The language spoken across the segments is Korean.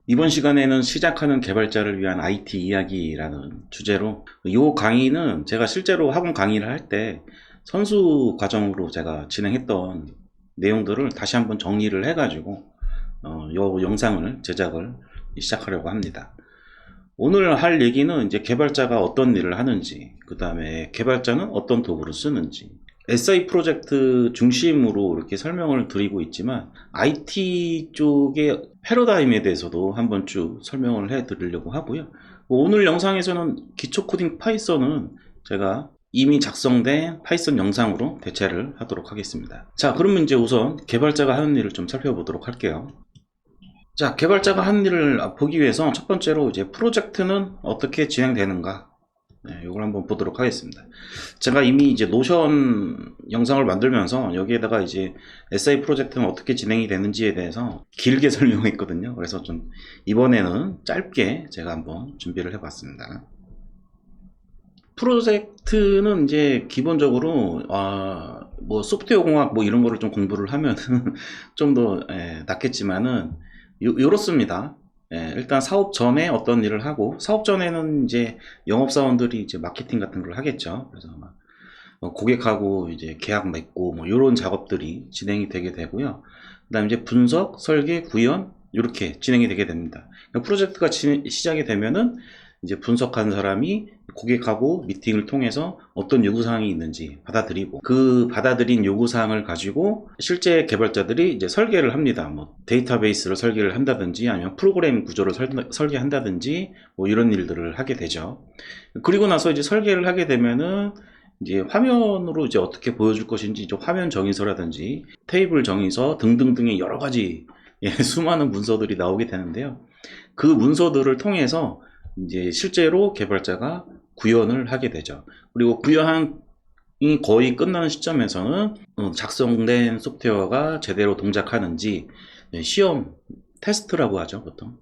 이번 시간에는 시작하는 개발자를 위한 IT 이야기라는 주제로, 이 강의는 제가 실제로 학원 강의를 할 때 선수 과정으로 제가 진행했던 내용들을 다시 한번 정리를 해가지고 이 영상을 제작을 시작하려고 합니다. 오늘 할 얘기는 이제 개발자가 어떤 일을 하는지, 그 다음에 개발자는 어떤 도구를 쓰는지, SI 프로젝트 중심으로 이렇게 설명을 드리고 있지만 IT 쪽의 패러다임에 대해서도 한번 쭉 설명을 해 드리려고 하고요. 오늘 영상에서는 기초 코딩 파이썬은 제가 이미 작성된 파이썬 영상으로 대체를 하도록 하겠습니다. 자, 그러면 이제 우선 개발자가 하는 일을 좀 살펴보도록 할게요. 자, 개발자가 하는 일을 보기 위해서 첫 번째로 이제 프로젝트는 어떻게 진행되는가, 이걸 한번 보도록 하겠습니다. 제가 이미 이제 노션 영상을 만들면서 여기에다가 이제 SI 프로젝트는 어떻게 진행이 되는지에 대해서 길게 설명했거든요. 그래서 좀 이번에는 짧게 제가 한번 준비를 해봤습니다. 프로젝트는 이제 기본적으로 뭐 소프트웨어 공학 뭐 이런 거를 좀 공부를 하면 좀 더 낫겠지만은 요렇습니다. 일단 사업 전에 어떤 일을 하고, 사업 전에는 이제 영업사원들이 이제 마케팅 같은 걸 하겠죠. 그래서 막 고객하고 이제 계약 맺고 뭐 이런 작업들이 진행이 되게 되고요. 그 다음에 이제 분석, 설계, 구현 이렇게 진행이 되게 됩니다. 그러니까 프로젝트가 시작이 되면은 이제 분석한 사람이 고객하고 미팅을 통해서 어떤 요구사항이 있는지 받아들이고, 그 받아들인 요구사항을 가지고 실제 개발자들이 이제 설계를 합니다. 뭐 데이터베이스를 설계를 한다든지 아니면 프로그램 구조를 설계한다든지 뭐 이런 일들을 하게 되죠. 그리고 나서 이제 설계를 하게 되면은 이제 화면으로 이제 어떻게 보여줄 것인지 이제 화면 정의서라든지 테이블 정의서 등등등의 여러 가지 수많은 문서들이 나오게 되는데요. 그 문서들을 통해서 이제 실제로 개발자가 구현을 하게 되죠. 그리고 구현이 거의 끝나는 시점에서는 작성된 소프트웨어가 제대로 동작하는지 시험 테스트라고 하죠, 보통.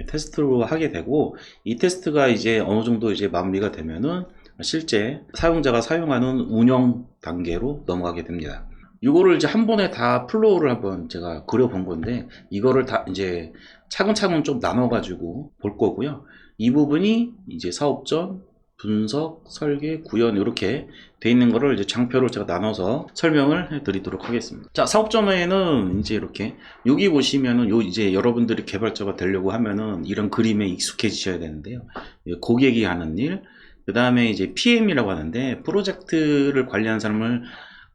테스트로 하게 되고, 이 테스트가 이제 어느 정도 이제 마무리가 되면은 실제 사용자가 사용하는 운영 단계로 넘어가게 됩니다. 이거를 이제 한 번에 다 플로우를 한번 제가 그려본 건데, 이거를 다 이제 차근차근 좀 나눠가지고 볼 거고요. 이 부분이 이제 사업 전, 분석, 설계, 구현 이렇게 돼 있는 거를 이제 장표로 제가 나눠서 설명을 해 드리도록 하겠습니다. 자, 사업 전에는 이제 이렇게 여기 보시면은 이제 여러분들이 개발자가 되려고 하면은 이런 그림에 익숙해지셔야 되는데요. 고객이 하는 일, 그 다음에 이제 PM이라고 하는데 프로젝트를 관리하는 사람을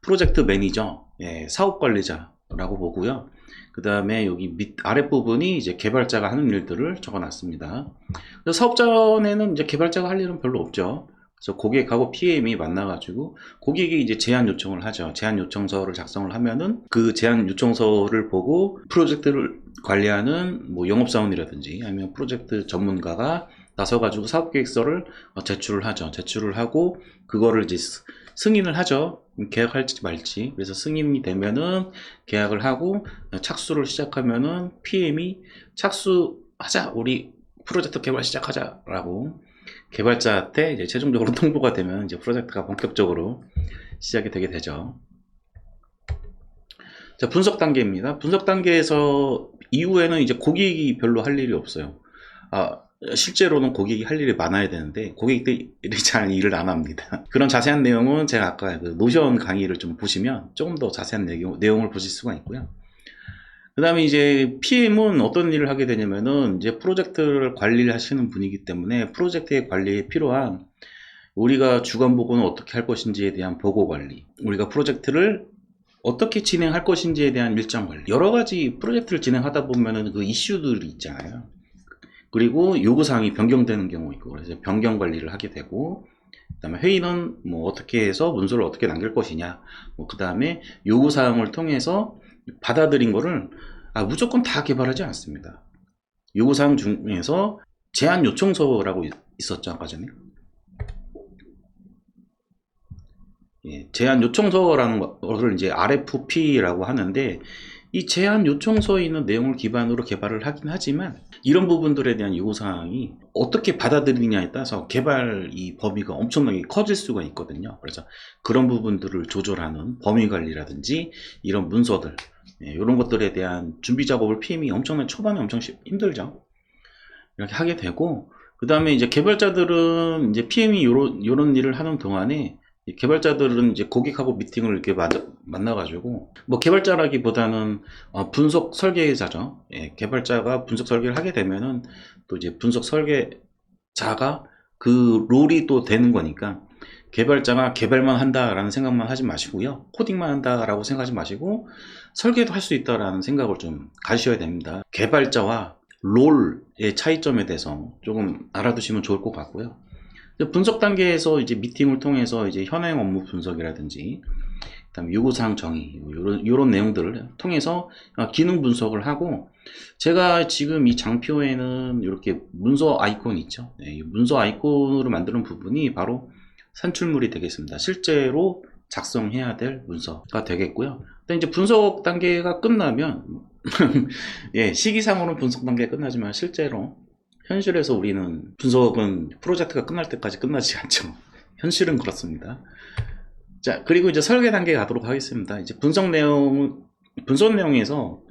프로젝트 매니저, 사업 관리자라고 보고요. 그 다음에 여기 아랫부분이 이제 개발자가 하는 일들을 적어 놨습니다. 사업 전에는 이제 개발자가 할 일은 별로 없죠. 그래서 고객하고 PM이 만나가지고 고객이 이제 제안 요청을 하죠. 제안 요청서를 작성을 하면은 그 제안 요청서를 보고 프로젝트를 관리하는 뭐 영업사원이라든지 아니면 프로젝트 전문가가 나서가지고 사업계획서를 제출을 하죠. 제출을 하고 그거를 이제 승인을 하죠. 계약할지 말지. 그래서 승인이 되면은 계약을 하고 착수를 시작하면은 PM이 착수하자, 우리 프로젝트 개발 시작하자라고 개발자한테 이제 최종적으로 통보가 되면 이제 프로젝트가 본격적으로 시작이 되게 되죠. 자, 분석 단계입니다. 분석 단계에서 이후에는 이제 고객이 별로 할 일이 없어요. 실제로는 고객이 할 일이 많아야 되는데 고객들이 잘 일을 안 합니다. 그런 자세한 내용은 제가 아까 그 노션 강의를 좀 보시면 조금 더 자세한 내용을 보실 수가 있고요. 그 다음에 이제 PM은 어떤 일을 하게 되냐면은 이제 프로젝트를 관리를 하시는 분이기 때문에 프로젝트의 관리에 필요한, 우리가 주간 보고는 어떻게 할 것인지에 대한 보고 관리, 우리가 프로젝트를 어떻게 진행할 것인지에 대한 일정 관리, 여러 가지 프로젝트를 진행하다 보면은 그 이슈들이 있잖아요. 그리고 요구사항이 변경되는 경우 있고, 그래서 변경 관리를 하게 되고, 그 다음에 회의는 뭐 어떻게 해서 문서를 어떻게 남길 것이냐, 그 다음에 요구사항을 통해서 받아들인 거를 무조건 다 개발하지 않습니다. 요구사항 중에서 제안 요청서라고 있었죠, 아까 전에. 제안 요청서라는 것을 이제 RFP라고 하는데, 이 제안 요청서에 있는 내용을 기반으로 개발을 하긴 하지만 이런 부분들에 대한 요구사항이 어떻게 받아들이냐에 따라서 개발 이 범위가 엄청나게 커질 수가 있거든요. 그래서 그런 부분들을 조절하는 범위 관리라든지 이런 문서들, 이런 것들에 대한 준비 작업을 PM이 엄청나게 초반에 엄청 힘들죠. 이렇게 하게 되고, 그 다음에 이제 개발자들은 이제 PM이 요런 일을 하는 동안에 개발자들은 이제 고객하고 미팅을 이렇게 만나가지고, 뭐 개발자라기보다는 분석 설계자죠. 예, 개발자가 분석 설계를 하게 되면은 또 이제 분석 설계자가 그 롤이 또 되는 거니까, 개발자가 개발만 한다라는 생각만 하지 마시고요. 코딩만 한다라고 생각하지 마시고 설계도 할 수 있다라는 생각을 좀 가지셔야 됩니다. 개발자와 롤의 차이점에 대해서 조금 알아두시면 좋을 것 같고요. 분석 단계에서 이제 미팅을 통해서 이제 현행 업무 분석이라든지, 그다음 요구사항 정의, 이런 내용들을 통해서 기능 분석을 하고, 제가 지금 이 장표에는 이렇게 문서 아이콘 있죠. 네, 문서 아이콘으로 만드는 부분이 바로 산출물이 되겠습니다. 실제로 작성해야 될 문서가 되겠고요. 근데 이제 분석 단계가 끝나면 예, 시기상으로는 분석 단계가 끝나지만 실제로 현실에서 우리는 분석은 프로젝트가 끝날 때까지 끝나지 않죠. 현실은 그렇습니다. 자, 그리고 이제 설계 단계 가도록 하겠습니다. 이제 분석 내용에서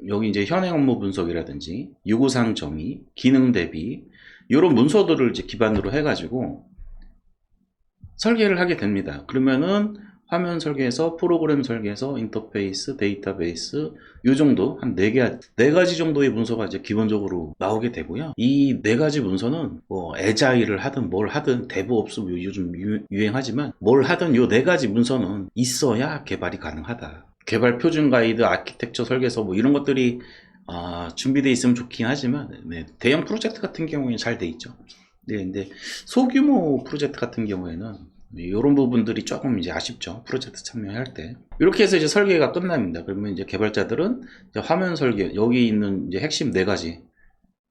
여기 이제 현행 업무 분석이라든지 요구사항 정의, 기능 대비, 이런 문서들을 이제 기반으로 해가지고 설계를 하게 됩니다. 그러면은 화면 설계에서, 프로그램 설계에서, 인터페이스, 데이터베이스, 요 정도 한 4가지 정도의 문서가 이제 기본적으로 나오게 되고요. 이 4가지 문서는 뭐 애자일을 하든 뭘 하든, 데브옵스 요즘 유행하지만 뭘 하든 요 4가지 문서는 있어야 개발이 가능하다. 개발 표준 가이드, 아키텍처 설계서 뭐 이런 것들이 준비되어 있으면 좋긴 하지만, 네, 대형 프로젝트 같은 경우에는 잘 돼 있죠. 네, 근데 소규모 프로젝트 같은 경우에는 이런 부분들이 조금 이제 아쉽죠. 프로젝트 참여할 때. 이렇게 해서 이제 설계가 끝납니다. 그러면 이제 개발자들은 이제 화면 설계, 여기 있는 이제 핵심 4가지,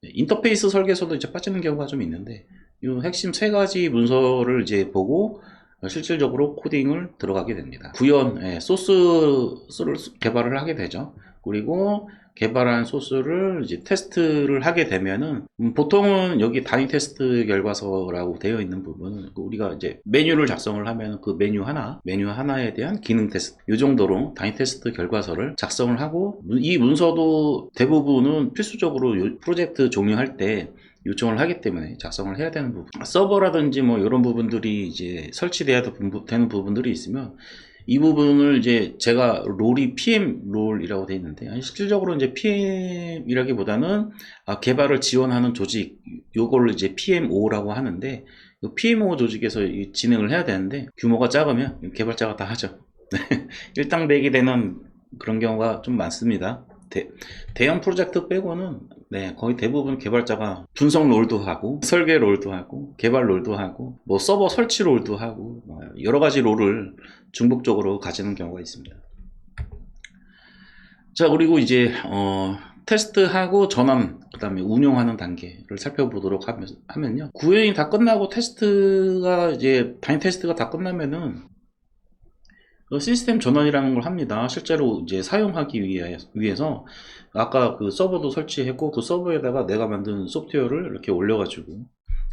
인터페이스 설계서도 이제 빠지는 경우가 좀 있는데, 이 핵심 3가지 문서를 이제 보고 실질적으로 코딩을 들어가게 됩니다. 구현, 소스를 개발을 하게 되죠. 그리고 개발한 소스를 이제 테스트를 하게 되면은, 보통은 여기 단위 테스트 결과서라고 되어 있는 부분은 우리가 이제 메뉴를 작성을 하면 그 메뉴 하나에 대한 기능 테스트, 이 정도로 단위 테스트 결과서를 작성을 하고, 이 문서도 대부분은 필수적으로 프로젝트 종료할 때 요청을 하기 때문에 작성을 해야 되는 부분, 서버라든지 뭐 이런 부분들이 이제 설치돼야 되는 부분들이 있으면, 이 부분을 이제 제가 롤이 PM 롤이라고 되어 있는데, 실질적으로 이제 PM이라기보다는 개발을 지원하는 조직, 요거를 이제 PMO라고 하는데, 그 PMO 조직에서 진행을 해야 되는데, 규모가 작으면 개발자가 다 하죠. 일당백이 되는 그런 경우가 좀 많습니다. 대형 프로젝트 빼고는 거의 대부분 개발자가 분석 롤도 하고, 설계 롤도 하고, 개발 롤도 하고, 뭐 서버 설치 롤도 하고, 여러 가지 롤을 중복적으로 가지는 경우가 있습니다. 자, 그리고 이제 테스트하고 전환, 그 다음에 운영하는 단계를 살펴보도록 하면요. 구현이 다 끝나고 테스트가 이제 단위 테스트가 다 끝나면은 시스템 전환이라는 걸 합니다. 실제로 이제 사용하기 위해서 아까 그 서버도 설치했고, 그 서버에다가 내가 만든 소프트웨어를 이렇게 올려가지고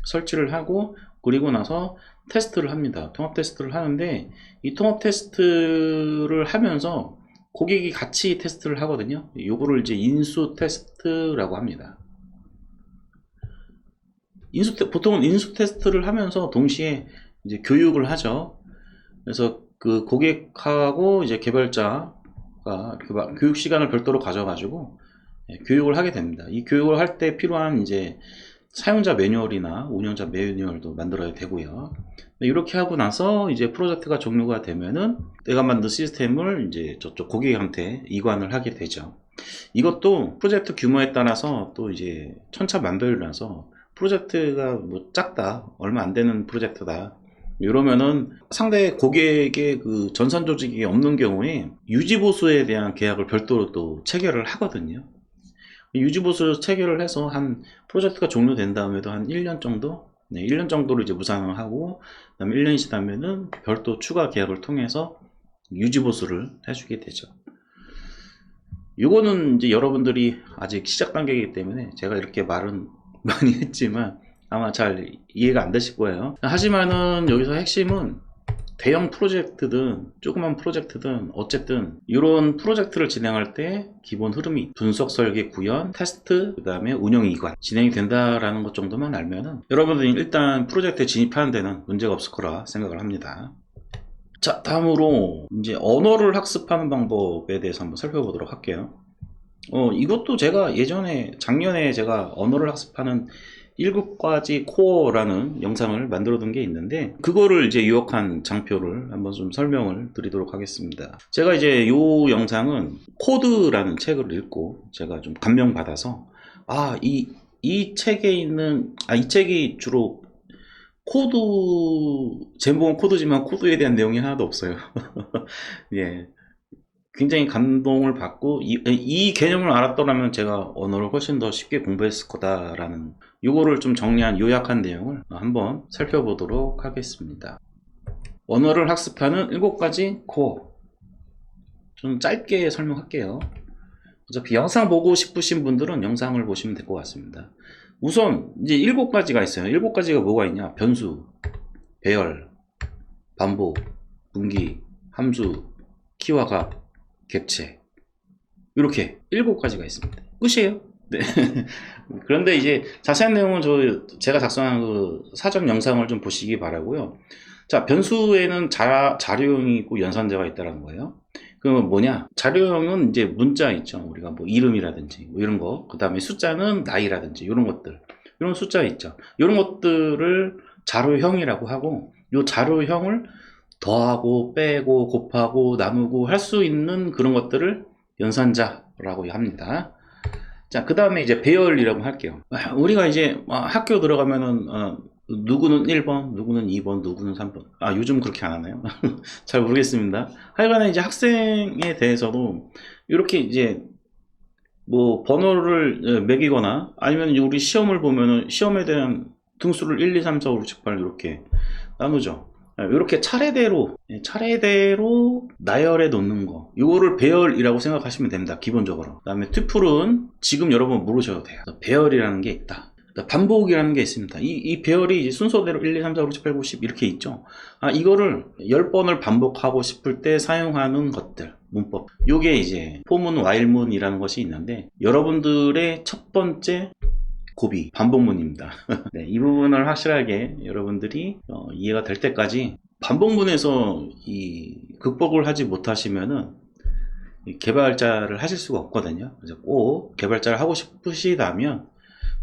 설치를 하고, 그리고 나서 테스트를 합니다. 통합 테스트를 하는데, 이 통합 테스트를 하면서 고객이 같이 테스트를 하거든요. 요거를 이제 인수 테스트라고 합니다. 보통은 인수 테스트를 하면서 동시에 이제 교육을 하죠. 그래서 그 고객하고 이제 개발자가 교육 시간을 별도로 가져가지고 교육을 하게 됩니다. 이 교육을 할 때 필요한 이제 사용자 매뉴얼이나 운영자 매뉴얼도 만들어야 되고요. 이렇게 하고 나서 이제 프로젝트가 종료가 되면은 내가 만든 시스템을 이제 저쪽 고객한테 이관을 하게 되죠. 이것도 프로젝트 규모에 따라서 또 이제 천차만별이라서, 프로젝트가 뭐 작다, 얼마 안 되는 프로젝트다 이러면은 상대 고객의 그 전산 조직이 없는 경우에 유지보수에 대한 계약을 별도로 또 체결을 하거든요. 유지보수 체결을 해서 한 프로젝트가 종료된 다음에도 한 1년 정도, 1년 정도를 이제 무상을 하고, 그다음에 1년이 지나면은 별도 추가 계약을 통해서 유지보수를 해주게 되죠. 요거는 이제 여러분들이 아직 시작 단계이기 때문에 제가 이렇게 말은 많이 했지만 아마 잘 이해가 안 되실 거예요. 하지만은 여기서 핵심은 대형 프로젝트든 조그만 프로젝트든 어쨌든 이런 프로젝트를 진행할 때 기본 흐름이 분석, 설계, 구현, 테스트, 그 다음에 운영, 이관 진행이 된다라는 것 정도만 알면은 여러분들이 일단 프로젝트에 진입하는 데는 문제가 없을 거라 생각을 합니다. 자, 다음으로 이제 언어를 학습하는 방법에 대해서 한번 살펴보도록 할게요. 이것도 제가 작년에 제가 언어를 학습하는 7가지 코어라는 영상을 만들어 둔 게 있는데, 그거를 이제 요약한 장표를 한번 좀 설명을 드리도록 하겠습니다. 제가 이제 이 영상은 코드라는 책을 읽고 제가 좀 감명받아서, 이 책에 있는, 이 책이 주로 코드, 제목은 코드지만 코드에 대한 내용이 하나도 없어요. 예. 굉장히 감동을 받고, 이 개념을 알았더라면 제가 언어를 훨씬 더 쉽게 공부했을 거다라는, 요거를 좀 정리한 요약한 내용을 한번 살펴보도록 하겠습니다. 언어를 학습하는 7가지 코어. 좀 짧게 설명할게요. 어차피 영상 보고 싶으신 분들은 영상을 보시면 될 것 같습니다. 우선 이제 7가지가 있어요. 7가지가 뭐가 있냐? 변수, 배열, 반복, 분기, 함수, 키와 값, 객체, 이렇게 7가지가 있습니다. 끝이에요. 네. 그런데 이제 자세한 내용은 제가 작성한 그 사전 영상을 좀 보시기 바라고요. 자, 변수에는 자료형이 있고 연산자가 있다는 거예요. 그러면 뭐냐? 자료형은 이제 문자 있죠. 우리가 뭐 이름이라든지 뭐 이런 거, 그 다음에 숫자는 나이라든지 이런 것들, 이런 숫자 있죠. 이런 것들을 자료형이라고 하고, 이 자료형을 더하고 빼고 곱하고 나누고 할 수 있는 그런 것들을 연산자라고 합니다. 자, 그 다음에 이제 배열이라고 할게요. 우리가 이제 학교 들어가면은 누구는 1번, 누구는 2번, 누구는 3번. 요즘 그렇게 안 하나요? 잘 모르겠습니다. 하여간에 이제 학생에 대해서도 이렇게 이제 뭐 번호를 매기거나, 아니면 우리 시험을 보면은 시험에 대한 등수를 1, 2, 3, 4, 5, 6, 7, 8 이렇게 나누죠. 이렇게 차례대로 나열해 놓는 거, 이거를 배열이라고 생각하시면 됩니다. 기본적으로. 그 다음에 튜플은 지금 여러분 모르셔도 돼요. 배열이라는 게 있다. 반복이라는 게 있습니다. 이 배열이 이제 순서대로 1, 2, 3, 4, 5, 6, 7, 8, 9, 10 이렇게 있죠. 이거를 10번을 반복하고 싶을 때 사용하는 것들, 문법. 요게 이제 포문, 와일문이라는 것이 있는데, 여러분들의 첫 번째 고비, 반복문입니다. 네, 이 부분을 확실하게 여러분들이 이해가 될 때까지, 반복문에서 극복을 하지 못하시면은 개발자를 하실 수가 없거든요. 그래서 꼭 개발자를 하고 싶으시다면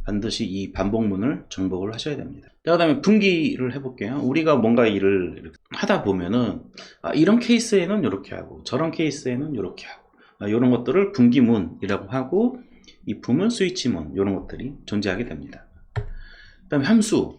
반드시 이 반복문을 정복을 하셔야 됩니다. 그 다음에 분기를 해볼게요. 우리가 뭔가 일을 이렇게 하다 보면은 이런 케이스에는 이렇게 하고, 저런 케이스에는 이렇게 하고, 이런 것들을 분기문이라고 하고, if문, 스위치문, 이런 것들이 존재하게 됩니다. 그 다음에 함수.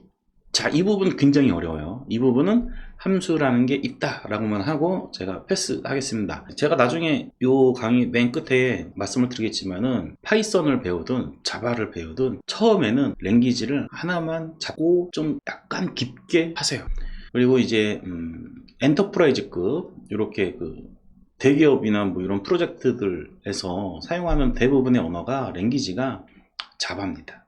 자, 이 부분 굉장히 어려워요. 이 부분은 함수라는 게 있다라고만 하고 제가 패스하겠습니다. 제가 나중에 이 강의 맨 끝에 말씀을 드리겠지만은, 파이썬을 배우든 자바를 배우든 처음에는 랭귀지를 하나만 잡고 좀 약간 깊게 하세요. 그리고 이제 엔터프라이즈급, 이렇게 대기업이나 뭐 이런 프로젝트들에서 사용하는 대부분의 언어가, 랭귀지가 자바입니다.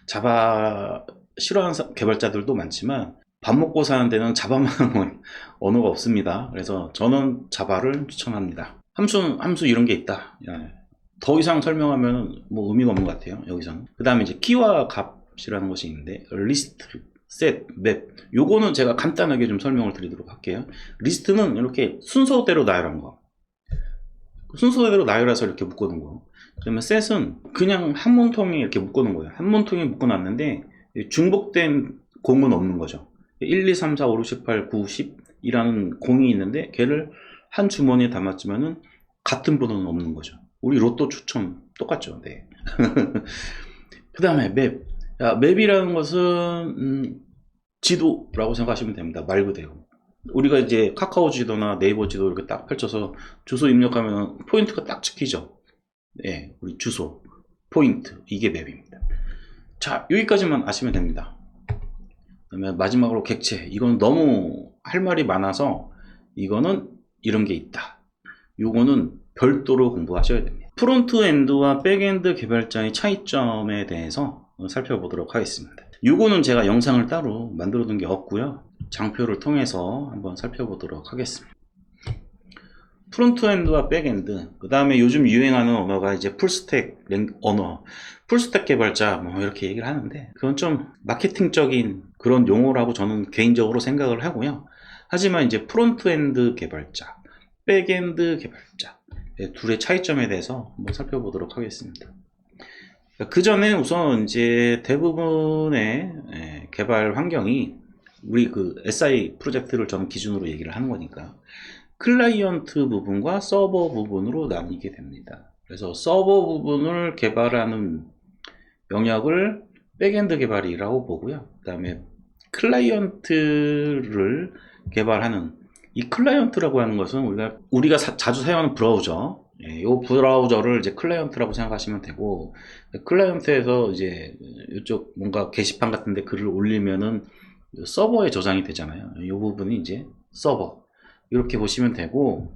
자바 싫어하는 개발자들도 많지만, 밥 먹고 사는 데는 자바만 언어가 없습니다. 그래서 저는 자바를 추천합니다. 함수 이런 게 있다. 더 이상 설명하면 뭐 의미가 없는 것 같아요, 여기서는. 그 다음에 이제 키와 값이라는 것이 있는데, 리스트, 셋, 맵. 요거는 제가 간단하게 좀 설명을 드리도록 할게요. 리스트는 이렇게 순서대로 나열한 거. 순서대로 나열해서 이렇게 묶어놓은 거. 그러면 셋은 그냥 한 문통에 이렇게 묶어놓은 거예요. 한 문통에 묶어놨는데 중복된 공은 없는 거죠. 1, 2, 3, 4, 5, 6, 7, 8, 9, 10 이라는 공이 있는데, 걔를 한 주머니에 담았지만은 같은 번호는 없는 거죠. 우리 로또 추첨 똑같죠. 네. 그 다음에 맵. 맵이라는 것은 지도라고 생각하시면 됩니다. 말 그대로. 우리가 이제 카카오 지도나 네이버 지도 이렇게 딱 펼쳐서 주소 입력하면 포인트가 딱 찍히죠. 네, 우리 주소, 포인트, 이게 맵입니다. 자, 여기까지만 아시면 됩니다. 그다음에 마지막으로 객체. 이건 너무 할 말이 많아서, 이거는 이런 게 있다. 요거는 별도로 공부하셔야 됩니다. 프론트엔드와 백엔드 개발자의 차이점에 대해서 살펴보도록 하겠습니다. 요거는 제가 영상을 따로 만들어 둔 게 없고요. 장표를 통해서 한번 살펴보도록 하겠습니다. 프론트엔드와 백엔드, 그 다음에 요즘 유행하는 언어가 이제 풀스택 언어, 풀스택 개발자 뭐 이렇게 얘기를 하는데, 그건 좀 마케팅적인 그런 용어라고 저는 개인적으로 생각을 하고요. 하지만 이제 프론트엔드 개발자, 백엔드 개발자, 둘의 차이점에 대해서 한번 살펴보도록 하겠습니다. 그 전에 우선 이제 대부분의 개발 환경이 우리 그 SI 프로젝트를 저는 기준으로 얘기를 하는 거니까 클라이언트 부분과 서버 부분으로 나뉘게 됩니다. 그래서 서버 부분을 개발하는 영역을 백엔드 개발이라고 보고요. 그 다음에 클라이언트를 개발하는, 이 클라이언트라고 하는 것은 우리가 자주 사용하는 브라우저, 이 브라우저를 이제 클라이언트라고 생각하시면 되고, 클라이언트에서 이제 이쪽 뭔가 게시판 같은데 글을 올리면은 서버에 저장이 되잖아요. 이 부분이 이제 서버, 이렇게 보시면 되고,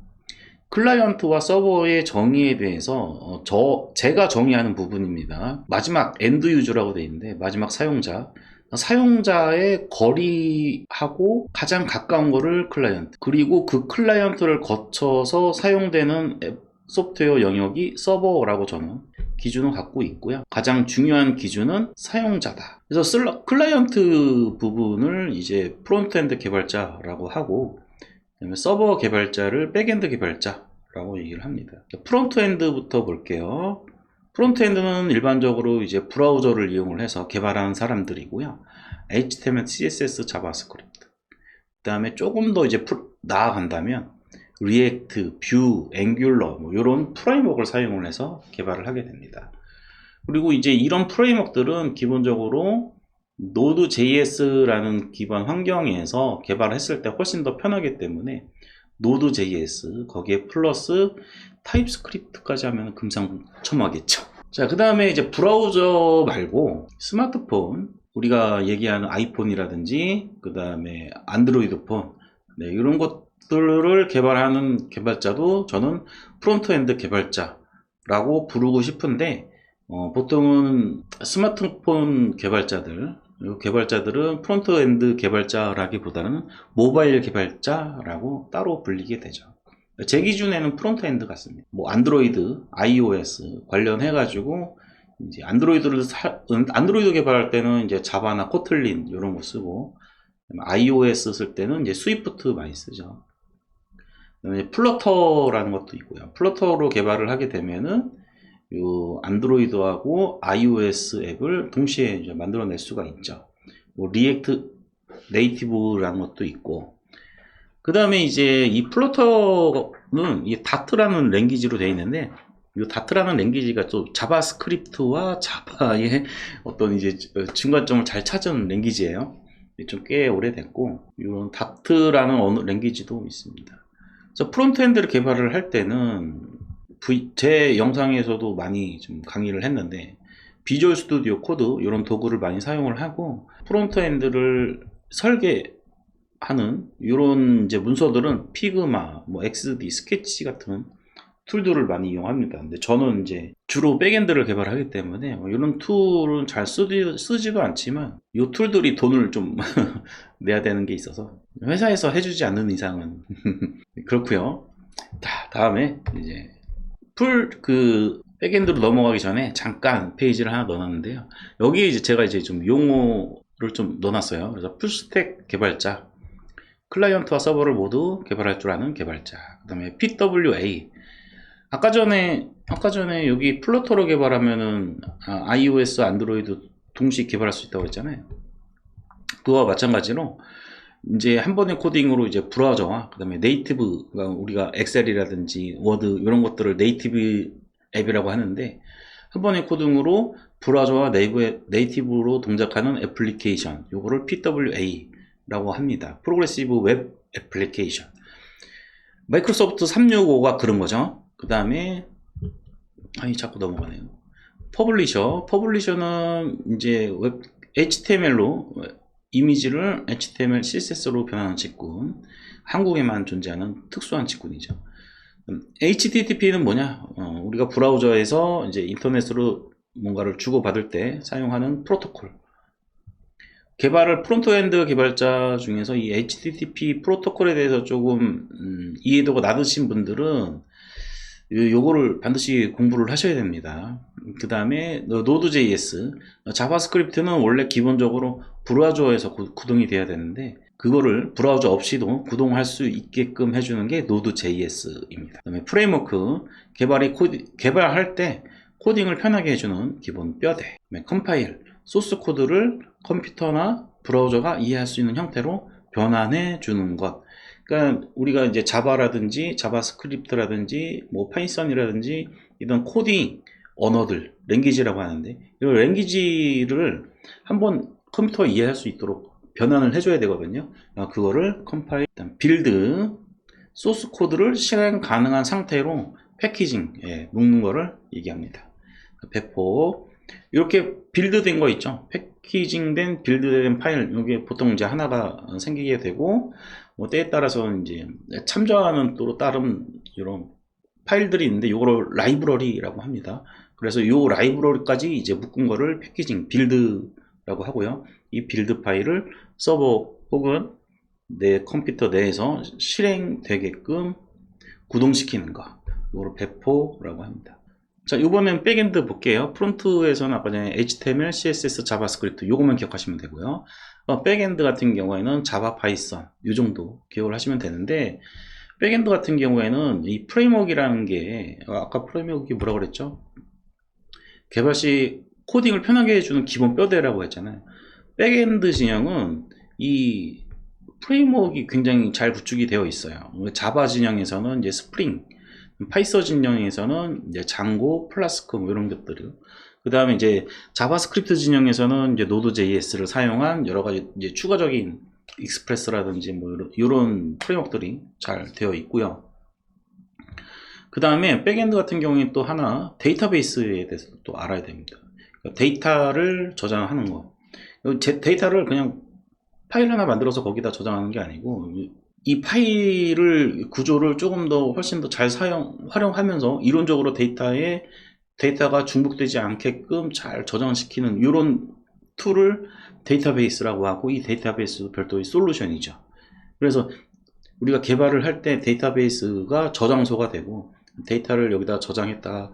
클라이언트와 서버의 정의에 대해서 제가 정의하는 부분입니다. 마지막 엔드 유저라고 되어 있는데, 마지막 사용자의 거리하고 가장 가까운 거를 클라이언트, 그리고 그 클라이언트를 거쳐서 사용되는 소프트웨어 영역이 서버라고 저는 기준을 갖고 있고요. 가장 중요한 기준은 사용자다. 그래서 클라이언트 부분을 이제 프론트엔드 개발자라고 하고, 그다음에 서버 개발자를 백엔드 개발자라고 얘기를 합니다. 프론트엔드부터 볼게요. 프론트엔드는 일반적으로 이제 브라우저를 이용을 해서 개발하는 사람들이고요. HTML, CSS, 자바스크립트. 그 다음에 조금 더 이제 나아간다면 리액트, 뷰, 앵귤러 뭐 이런 프레임워크를 사용을 해서 개발을 하게 됩니다. 그리고 이제 이런 프레임워크들은 기본적으로 Node.js라는 기반 환경에서 개발했을 때 훨씬 더 편하기 때문에 Node.js, 거기에 플러스 타입스크립트까지 하면 금상첨화겠죠. 자, 그 다음에 이제 브라우저 말고 스마트폰, 우리가 얘기하는 아이폰이라든지 그 다음에 안드로이드 폰, 이런 것들을 개발하는 개발자도 저는 프론트엔드 개발자라고 부르고 싶은데, 보통은 스마트폰 개발자들은 프론트엔드 개발자라기보다는 모바일 개발자라고 따로 불리게 되죠. 제 기준에는 프론트엔드 같습니다. 뭐 안드로이드, iOS 관련해가지고 이제 안드로이드 개발할 때는 이제 자바나 코틀린 이런 거 쓰고, iOS 쓸 때는 이제 스위프트 많이 쓰죠. 그다음에 플러터라는 것도 있고요. 플러터로 개발을 하게 되면은 요 안드로이드하고 iOS 앱을 동시에 이제 만들어낼 수가 있죠. 뭐 리액트 네이티브라는 것도 있고, 그 다음에 이제 이 플러터는 이 다트라는 랭귀지로 되어 있는데, 이 다트라는 랭귀지가 또 자바스크립트와 자바의 어떤 이제 중간점을 잘 찾은 랭귀지예요. 좀 꽤 오래됐고, 이런 다트라는 언어 랭귀지도 있습니다. 그래서 프론트엔드를 개발을 할 때는 제 영상에서도 많이 좀 강의를 했는데, 비주얼 스튜디오 코드 이런 도구를 많이 사용을 하고, 프론트엔드를 설계하는 이런 이제 문서들은 피그마, 뭐 XD, 스케치 같은 툴들을 많이 이용합니다. 근데 저는 이제 주로 백엔드를 개발하기 때문에 이런 툴은 잘 쓰지도 않지만, 이 툴들이 돈을 좀 내야 되는 게 있어서 회사에서 해주지 않는 이상은 그렇고요. 다음에 이제 백엔드로 넘어가기 전에 잠깐 페이지를 하나 넣어놨는데요. 여기에 이제 제가 이제 좀 용어를 좀 넣어놨어요. 그래서 풀스택 개발자, 클라이언트와 서버를 모두 개발할 줄 아는 개발자, 그 다음에 PWA. 아까 전에 여기 플러터로 개발하면은 iOS, 안드로이드 동시에 개발할 수 있다고 했잖아요. 그와 마찬가지로 이제 한 번의 코딩으로 이제 브라우저와 그 다음에 네이티브, 우리가 엑셀이라든지 워드 이런 것들을 네이티브 앱이라고 하는데, 한 번의 코딩으로 브라우저와 네이티브로 동작하는 애플리케이션, 요거를 PWA라고 합니다. 프로그레시브 웹 애플리케이션. 마이크로소프트 365가 그런 거죠. 그 다음에 자꾸 넘어가네요. 퍼블리셔는 이제 HTML로 이미지를 HTML, CSS로 변하는 직군, 한국에만 존재하는 특수한 직군이죠. HTTP는 뭐냐? 우리가 브라우저에서 이제 인터넷으로 뭔가를 주고받을 때 사용하는 프로토콜. 개발을 프론트엔드 개발자 중에서 이 HTTP 프로토콜에 대해서 조금 이해도가 낮으신 분들은 요거를 반드시 공부를 하셔야 됩니다. 그 다음에 Node.js, 자바스크립트는 원래 기본적으로 브라우저에서 구동이 돼야 되는데 그거를 브라우저 없이도 구동할 수 있게끔 해주는 게 Node.js입니다. 그 다음에 프레임워크, 개발할 때 코딩을 편하게 해주는 기본 뼈대, 그다음에 컴파일, 소스 코드를 컴퓨터나 브라우저가 이해할 수 있는 형태로 변환해 주는 것. 그러니까 우리가 이제 자바라든지 자바스크립트라든지 뭐 파이썬이라든지 이런 코딩 언어들, 랭귀지라고 하는데 이 랭귀지를 한번 컴퓨터가 이해할 수 있도록 변환을 해줘야 되거든요. 그거를 컴파일, 빌드, 소스 코드를 실행 가능한 상태로 패키징, 묶는 거를 얘기합니다. 배포, 이렇게 빌드된 거 있죠. 패키징된 빌드된 파일, 이게 보통 이제 하나가 생기게 되고, 뭐 때에 따라서 이제 참조하는 또 다른 이런 파일들이 있는데, 이거를 라이브러리라고 합니다. 그래서 이 라이브러리까지 이제 묶은 거를 패키징, 빌드라고 하고요. 이 빌드 파일을 서버 혹은 내 컴퓨터 내에서 실행되게끔 구동시키는 거, 이거를 배포라고 합니다. 자, 이번엔 백엔드 볼게요. 프론트에서는 아까 전에 HTML, CSS, 자바스크립트 요것만 기억하시면 되고요. 백엔드 같은 경우에는 자바, 파이썬 이 정도 기억을 하시면 되는데, 백엔드 같은 경우에는 이 프레임워크라는 게 아까 프레임워크가 뭐라고 그랬죠? 개발 시 코딩을 편하게 해주는 기본 뼈대라고 했잖아요. 백엔드 진영은 이 프레임워크가 굉장히 잘 구축이 되어 있어요. 자바 진영에서는 이제 스프링, 파이썬 진영에서는 이제 장고, 플라스크 뭐 이런 것들이요. 그 다음에 이제 자바스크립트 진영에서는 이제 노드.js를 사용한 여러 가지 이제 추가적인 익스프레스라든지 뭐 이런 프레임워크들이 잘 되어 있고요. 그 다음에 백엔드 같은 경우에 또 하나 데이터베이스에 대해서 또 알아야 됩니다. 그러니까 데이터를 저장하는 거. 데이터를 그냥 파일 하나 만들어서 거기다 저장하는 게 아니고 이 파일을 구조를 조금 더 훨씬 더 잘 활용하면서 이론적으로 데이터가 중복되지 않게끔 잘 저장시키는 이런 툴을 데이터베이스라고 하고, 이 데이터베이스도 별도의 솔루션이죠. 그래서 우리가 개발을 할 때 데이터베이스가 저장소가 되고, 데이터를 여기다 저장했다,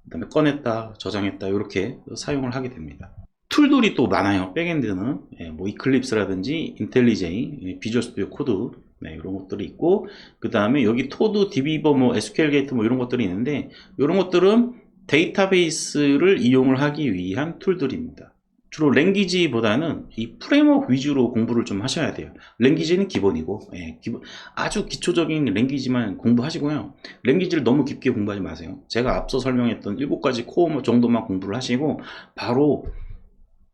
그 다음에 꺼냈다, 저장했다, 이렇게 사용을 하게 됩니다. 툴들이 또 많아요. 백엔드는 뭐 이클립스라든지 인텔리제이, 비주얼 스튜디오 코드 이런 것들이 있고, 그 다음에 여기 토드, 디비버, 뭐 SQL 게이트 뭐 이런 것들이 있는데, 이런 것들은 데이터베이스를 이용을 하기 위한 툴들입니다. 주로 랭귀지보다는 이 프레임워크 위주로 공부를 좀 하셔야 돼요. 랭귀지는 기본이고, 아주 기초적인 랭귀지만 공부하시고요. 랭귀지를 너무 깊게 공부하지 마세요. 제가 앞서 설명했던 7가지 코어 정도만 공부를 하시고 바로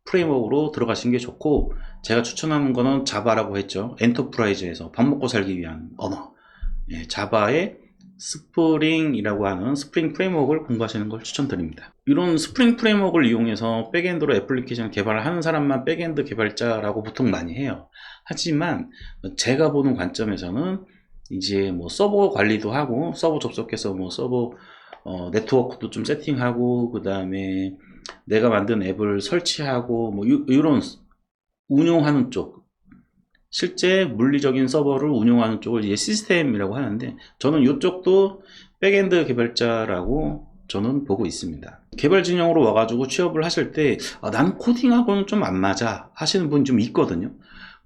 프레임워크로 들어가시는 게 좋고, 제가 추천하는 거는 자바라고 했죠. 엔터프라이즈에서 밥 먹고 살기 위한 언어, 자바의 스프링이라고 하는 스프링 프레임워크를 공부하시는 걸 추천드립니다. 이런 스프링 프레임워크를 이용해서 백엔드로 애플리케이션 개발을 하는 사람만 백엔드 개발자라고 보통 많이 해요. 하지만 제가 보는 관점에서는 이제 뭐 서버 관리도 하고, 서버 접속해서 뭐 서버 네트워크도 좀 세팅하고, 그 다음에 내가 만든 앱을 설치하고 뭐 이런 운용하는 쪽, 실제 물리적인 서버를 운용하는 쪽을 이제 시스템이라고 하는데, 저는 이쪽도 백엔드 개발자라고 저는 보고 있습니다. 개발 진영으로 와가지고 취업을 하실 때 난 코딩하고는 좀 안 맞아 하시는 분이 좀 있거든요.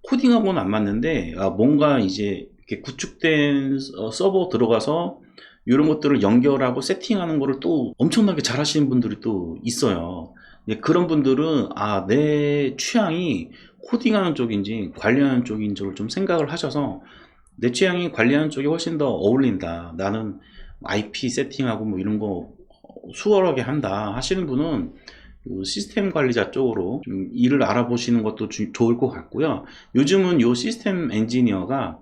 코딩하고는 안 맞는데 뭔가 이제 이렇게 구축된 서버 들어가서 이런 것들을 연결하고 세팅하는 거를 또 엄청나게 잘 하시는 분들이 또 있어요. 그런 분들은 내 취향이 코딩하는 쪽인지 관리하는 쪽인지를 좀 생각을 하셔서, 내 취향이 관리하는 쪽이 훨씬 더 어울린다, 나는 IP 세팅하고 뭐 이런 거 수월하게 한다 하시는 분은 시스템 관리자 쪽으로 좀 일을 알아보시는 것도 좋을 것 같고요. 요즘은 요 시스템 엔지니어가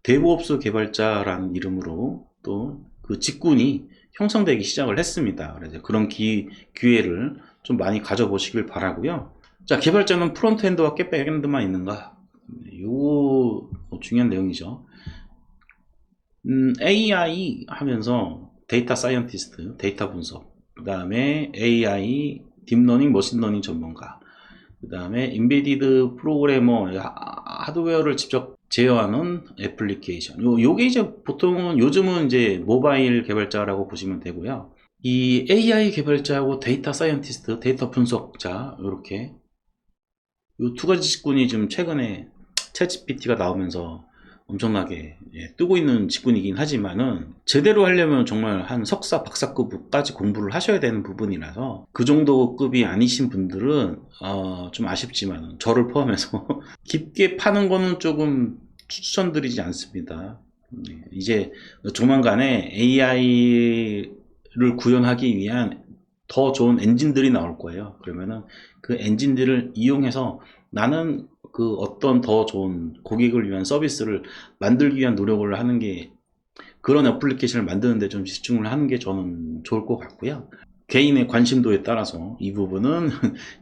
데브옵스 개발자라는 이름으로 또 그 직군이 형성되기 시작을 했습니다. 그래서 그런 기회를 좀 많이 가져보시길 바라고요. 자, 개발자는 프론트엔드와 백엔드만 있는가? 요거 중요한 내용이죠. AI 하면서 데이터 사이언티스트, 데이터 분석, 그 다음에 AI, 딥러닝, 머신러닝 전문가, 그 다음에 인베디드 프로그래머, 하드웨어를 직접 제어하는 애플리케이션. 요게 이제 보통은 요즘은 이제 모바일 개발자라고 보시면 되고요. 이 AI 개발자하고 데이터 사이언티스트, 데이터 분석자, 요렇게 요 두 가지 직군이 좀 최근에 챗GPT가 나오면서 엄청나게 뜨고 있는 직군이긴 하지만은 제대로 하려면 정말 한 석사, 박사급까지 공부를 하셔야 되는 부분이라서 그 정도 급이 아니신 분들은 좀 아쉽지만 저를 포함해서 깊게 파는 거는 조금 추천드리지 않습니다. 이제 조만간에 AI를 구현하기 위한 더 좋은 엔진들이 나올 거예요. 그러면은 그 엔진들을 이용해서 나는 그 어떤 더 좋은 고객을 위한 서비스를 만들기 위한 노력을 하는 게, 그런 애플리케이션을 만드는데 좀 집중을 하는 게 저는 좋을 것 같고요. 개인의 관심도에 따라서 이 부분은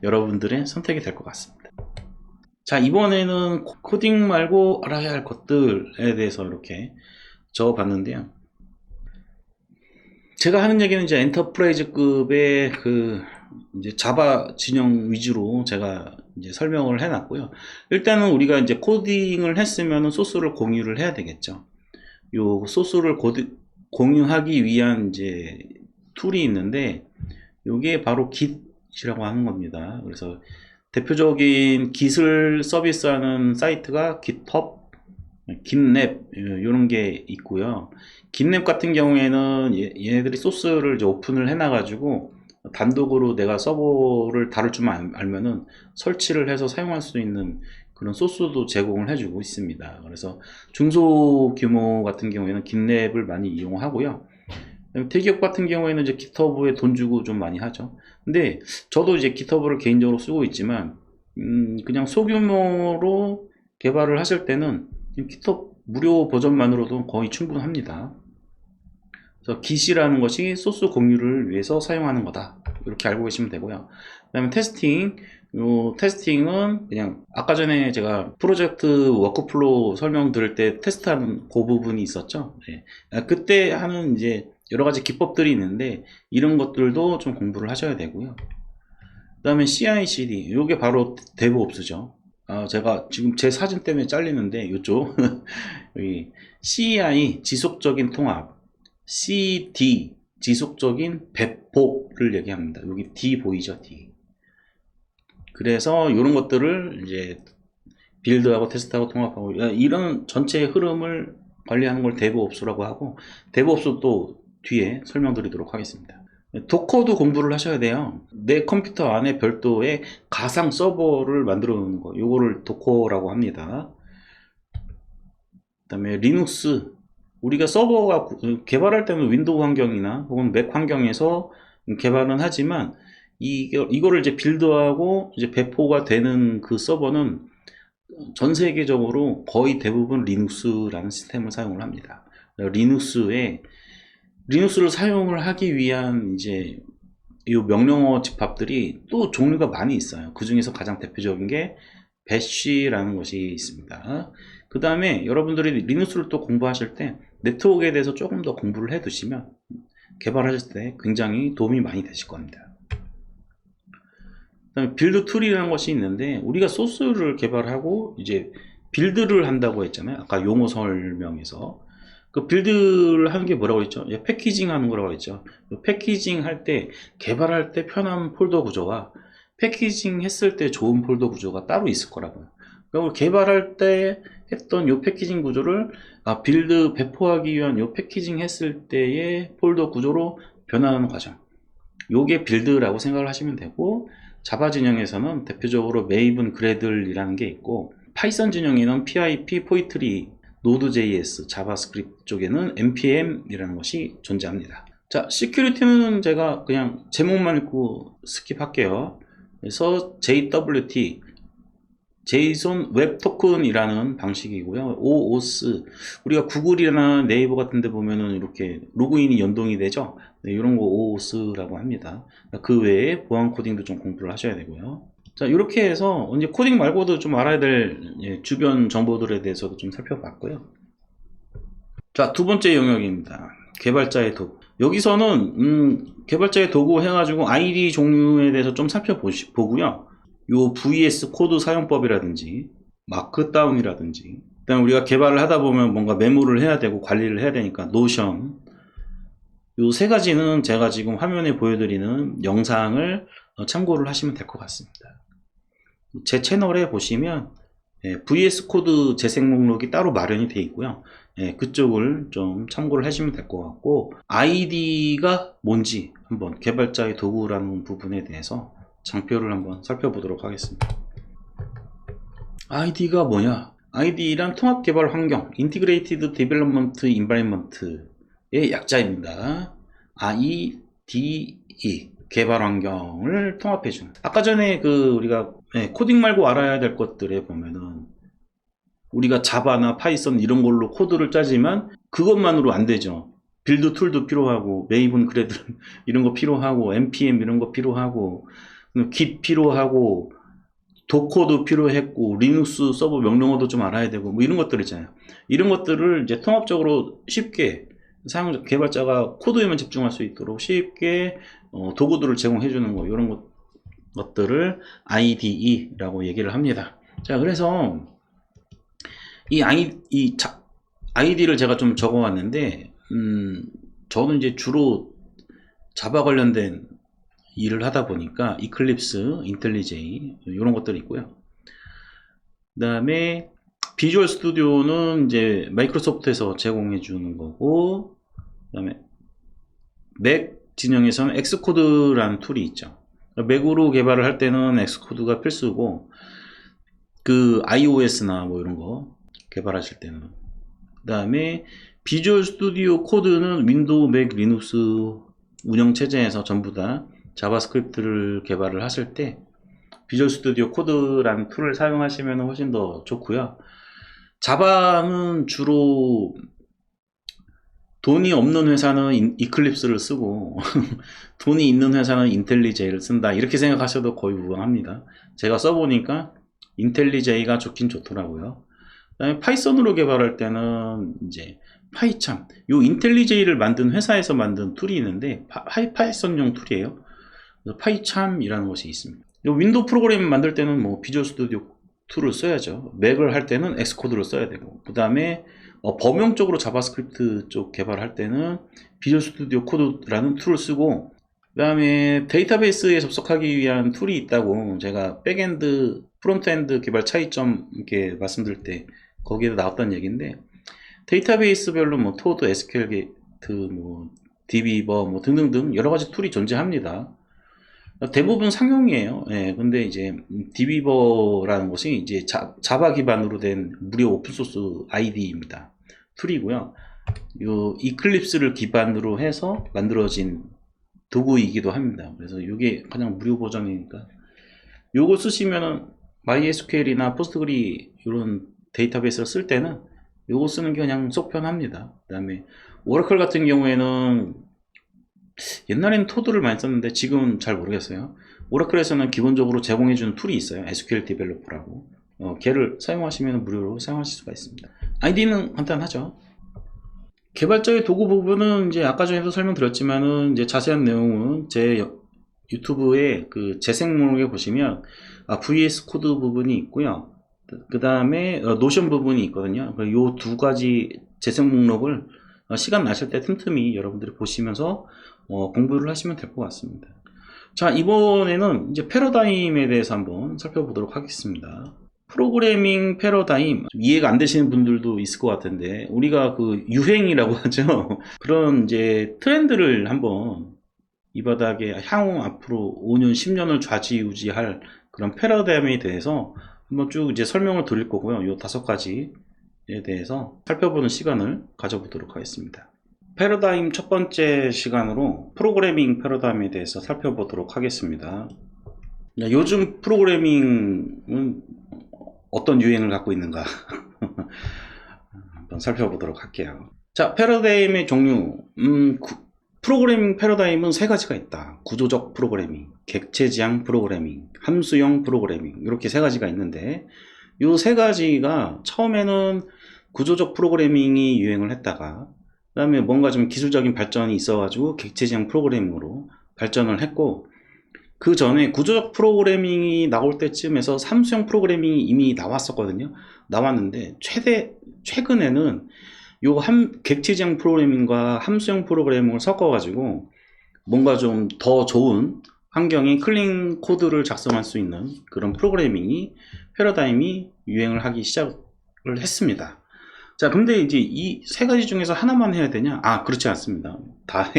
여러분들의 선택이 될 것 같습니다. 자, 이번에는 코딩 말고 알아야 할 것들에 대해서 이렇게 적어봤는데요. 제가 하는 얘기는 이제 엔터프라이즈급의 이제 자바 진영 위주로 제가 이제 설명을 해놨고요. 일단은 우리가 이제 코딩을 했으면 소스를 공유를 해야 되겠죠. 요 소스를 공유하기 위한 이제 툴이 있는데, 요게 바로 Git이라고 하는 겁니다. 그래서 대표적인 Git을 서비스하는 사이트가 GitHub, GitLab 이런 게 있고요. GitLab 같은 경우에는 얘네들이 소스를 이제 오픈을 해놔가지고 단독으로 내가 서버를 다룰 줄만 알면은 설치를 해서 사용할 수 있는 그런 소스도 제공을 해주고 있습니다. 그래서 중소규모 같은 경우에는 GitLab을 많이 이용하고요. 대기업 같은 경우에는 이제 GitHub에 돈 주고 좀 많이 하죠. 근데 저도 이제 GitHub를 개인적으로 쓰고 있지만 그냥 소규모로 개발을 하실 때는 GitHub 무료 버전만으로도 거의 충분합니다. 그래서 Git이라는 것이 소스 공유를 위해서 사용하는 거다, 이렇게 알고 계시면 되고요. 그 다음에 테스팅, 요 테스팅은 그냥 아까 전에 제가 프로젝트 워크플로우 설명 들을 때 테스트하는 그 부분이 있었죠. 그때 하는 이제 여러 가지 기법들이 있는데 이런 것들도 좀 공부를 하셔야 되고요. 그 다음에 CI/CD, 요게 바로 데브옵스죠. 제가 지금 제 사진 때문에 잘리는데 이쪽 여기 CI 지속적인 통합, CD 지속적인 배포를 얘기합니다. 여기 D 보이죠? D. 그래서 이런 것들을 이제 빌드하고 테스트하고 통합하고 이런 전체 흐름을 관리하는 걸 데브옵스라고 하고, 데브옵스 또 뒤에 설명드리도록 하겠습니다. 도커도 공부를 하셔야 돼요. 내 컴퓨터 안에 별도의 가상 서버를 만들어 놓는 거, 요거를 도커라고 합니다. 그 다음에 리눅스, 우리가 서버가 개발할 때는 윈도우 환경이나 혹은 맥 환경에서 개발은 하지만 이거를 이제 빌드하고 이제 배포가 되는 그 서버는 전 세계적으로 거의 대부분 리눅스라는 시스템을 사용을 합니다. 리눅스를 사용을 하기 위한 이제 이 명령어 집합들이 또 종류가 많이 있어요. 그 중에서 가장 대표적인 게 배쉬라는 것이 있습니다. 그 다음에 여러분들이 리눅스를 또 공부하실 때 네트워크에 대해서 조금 더 공부를 해 두시면 개발하실 때 굉장히 도움이 많이 되실 겁니다. 그 다음에 빌드 툴이라는 것이 있는데, 우리가 소스를 개발하고 이제 빌드를 한다고 했잖아요. 아까 용어 설명에서 그 빌드를 하는 게 뭐라고 했죠? 패키징 하는 거라고 했죠. 패키징 할 때, 개발할 때 편한 폴더 구조와 패키징 했을 때 좋은 폴더 구조가 따로 있을 거라고요. 그리고 개발할 때 했던 요 패키징 구조를 빌드 배포하기 위한 요 패키징 했을 때의 폴더 구조로 변화하는 과정, 요게 빌드라고 생각을 하시면 되고, 자바 진영에서는 대표적으로 메이븐 그래들이라는 게 있고, 파이썬 진영에는 PIP, 포이트리, 노드.js, 자바스크립트 쪽에는 npm이라는 것이 존재합니다. 자, 시큐리티는 제가 그냥 제목만 읽고 스킵할게요. 그래서 JWT, JSON 웹 토큰이라는 방식이고요. OAuth, 우리가 구글이나 네이버 같은 데 보면은 이렇게 로그인이 연동이 되죠. 이런 거 OAuth라고 합니다. 그 외에 보안 코딩도 좀 공부를 하셔야 되고요. 자, 이렇게 해서 이제 코딩 말고도 좀 알아야 될 주변 정보들에 대해서도 좀 살펴봤고요. 자, 두 번째 영역입니다. 개발자의 도구. 여기서는 개발자의 도구 해가지고 ID 종류에 대해서 좀 살펴보고요. 요 VS 코드 사용법이라든지 마크다운이라든지, 그다음 우리가 개발을 하다 보면 뭔가 메모를 해야 되고 관리를 해야 되니까 노션, 요 세 가지는 제가 지금 화면에 보여드리는 영상을 참고를 하시면 될 것 같습니다. 제 채널에 보시면 VS 코드 재생 목록이 따로 마련이 되어 있고요. 그쪽을 좀 참고를 하시면 될 것 같고, ID가 뭔지 한번, 개발자의 도구라는 부분에 대해서 장표를 한번 살펴보도록 하겠습니다. ID가 뭐냐? ID란 통합 개발 환경, Integrated Development Environment의 약자입니다. IDE, 개발 환경을 통합해주는. 아까 전에 우리가 코딩 말고 알아야 될 것들에 보면은, 우리가 자바나 파이썬 이런 걸로 코드를 짜지만 그것만으로 안 되죠. 빌드 툴도 필요하고, 메이븐 그래드 이런 거 필요하고, npm 이런 거 필요하고, git 필요하고, 도커도 필요했고, 리눅스 서버 명령어도 좀 알아야 되고, 뭐 이런 것들 있잖아요. 이런 것들을 이제 통합적으로 쉽게 사용자, 개발자가 코드에만 집중할 수 있도록 쉽게 도구들을 제공해 주는 거, 이런 것들을 IDE라고 얘기를 합니다. 자, 그래서 이 ID를 제가 좀 적어 왔는데, 저는 이제 주로 자바 관련된 일을 하다 보니까 이클립스, 인텔리제이 이런 것들이 있고요. 그 다음에 비주얼 스튜디오는 이제 마이크로소프트에서 제공해 주는 거고, 그 다음에 맥 진영에서는 엑스코드라는 툴이 있죠. 맥으로 개발을 할 때는 엑스코드가 필수고, iOS나 뭐 이런 거 개발하실 때는. 그 다음에 비주얼 스튜디오 코드는 윈도우, 맥, 리눅스 운영체제에서 전부 다 자바스크립트를 개발을 하실 때 비주얼 스튜디오 코드라는 툴을 사용하시면 훨씬 더 좋고요. 자바는 주로 돈이 없는 회사는 이클립스를 쓰고 돈이 있는 회사는 인텔리제이를 쓴다, 이렇게 생각하셔도 거의 무방합니다. 제가 써보니까 인텔리제이가 좋긴 좋더라고요. 그다음에 파이썬으로 개발할 때는 이제 파이참, 요 인텔리제이를 만든 회사에서 만든 툴이 있는데 파이썬용 툴이에요. 파이참이라는 것이 있습니다. 요 윈도우 프로그램 만들 때는 뭐 비주얼 스튜디오 툴을 써야죠. 맥을 할 때는 엑스코드를 써야 되고, 그 다음에 범용적으로 자바스크립트 쪽 개발할 때는 비주얼 스튜디오 코드라는 툴을 쓰고, 그 다음에 데이터베이스에 접속하기 위한 툴이 있다고 제가 백엔드, 프론트엔드 개발 차이점 이렇게 말씀드릴 때 거기에 나왔던 얘기인데, 데이터베이스별로 뭐 토드, SQL 게이트, 뭐 DB버 뭐 등등등 여러 가지 툴이 존재합니다. 대부분 상용이에요. 근데 이제 DB버라는 것이 이제 자바 기반으로 된 무료 오픈소스 IDE입니다. 툴이고요. 요 이클립스를 기반으로 해서 만들어진 도구이기도 합니다. 그래서 이게 가장 무료 버전이니까 요거 쓰시면은 MySQL이나 포스트그리 이런 데이터베이스를 쓸 때는 요거 쓰는 게 그냥 속 편합니다. 그 다음에 오라클 같은 경우에는 옛날에는 토드를 많이 썼는데 지금은 잘 모르겠어요. 오라클에서는 기본적으로 제공해주는 툴이 있어요. SQL 디벨로퍼라고. 걔를 사용하시면 무료로 사용하실 수가 있습니다. ID는 간단하죠. 개발자의 도구 부분은 이제 아까 전에도 설명드렸지만은 이제 자세한 내용은 제 유튜브에 재생 목록에 보시면 VS 코드 부분이 있고요. 그 다음에 노션 부분이 있거든요. 이 두 가지 재생 목록을 시간 나실 때 틈틈이 여러분들이 보시면서 공부를 하시면 될 것 같습니다. 자, 이번에는 이제 패러다임에 대해서 한번 살펴보도록 하겠습니다. 프로그래밍 패러다임, 이해가 안 되시는 분들도 있을 것 같은데, 우리가 유행이라고 하죠. 그런 이제 트렌드를 한번 이 바닥에 향후 앞으로 5년, 10년을 좌지우지할 그런 패러다임에 대해서 한번 쭉 이제 설명을 드릴 거고요. 이 5가지에 대해서 살펴보는 시간을 가져보도록 하겠습니다. 패러다임 첫 번째 시간으로 프로그래밍 패러다임에 대해서 살펴보도록 하겠습니다. 요즘 프로그래밍은 어떤 유행을 갖고 있는가 한번 살펴보도록 할게요. 자, 패러다임의 종류. 프로그래밍 패러다임은 3가지가 있다. 구조적 프로그래밍, 객체지향 프로그래밍, 함수형 프로그래밍, 이렇게 3가지가 있는데, 이 3가지가 처음에는 구조적 프로그래밍이 유행을 했다가 그 다음에 뭔가 좀 기술적인 발전이 있어 가지고 객체지향 프로그래밍으로 발전을 했고, 그 전에 구조적 프로그래밍이 나올 때쯤에서 함수형 프로그래밍이 이미 나왔었거든요. 나왔는데 최근에는 요 객체지향 프로그래밍과 함수형 프로그래밍을 섞어가지고 뭔가 좀 더 좋은 환경에 클린 코드를 작성할 수 있는 그런 프로그래밍이 패러다임이 유행을 하기 시작을 했습니다. 자, 근데 이제 이 세 가지 중에서 하나만 해야 되냐? 아, 그렇지 않습니다. 다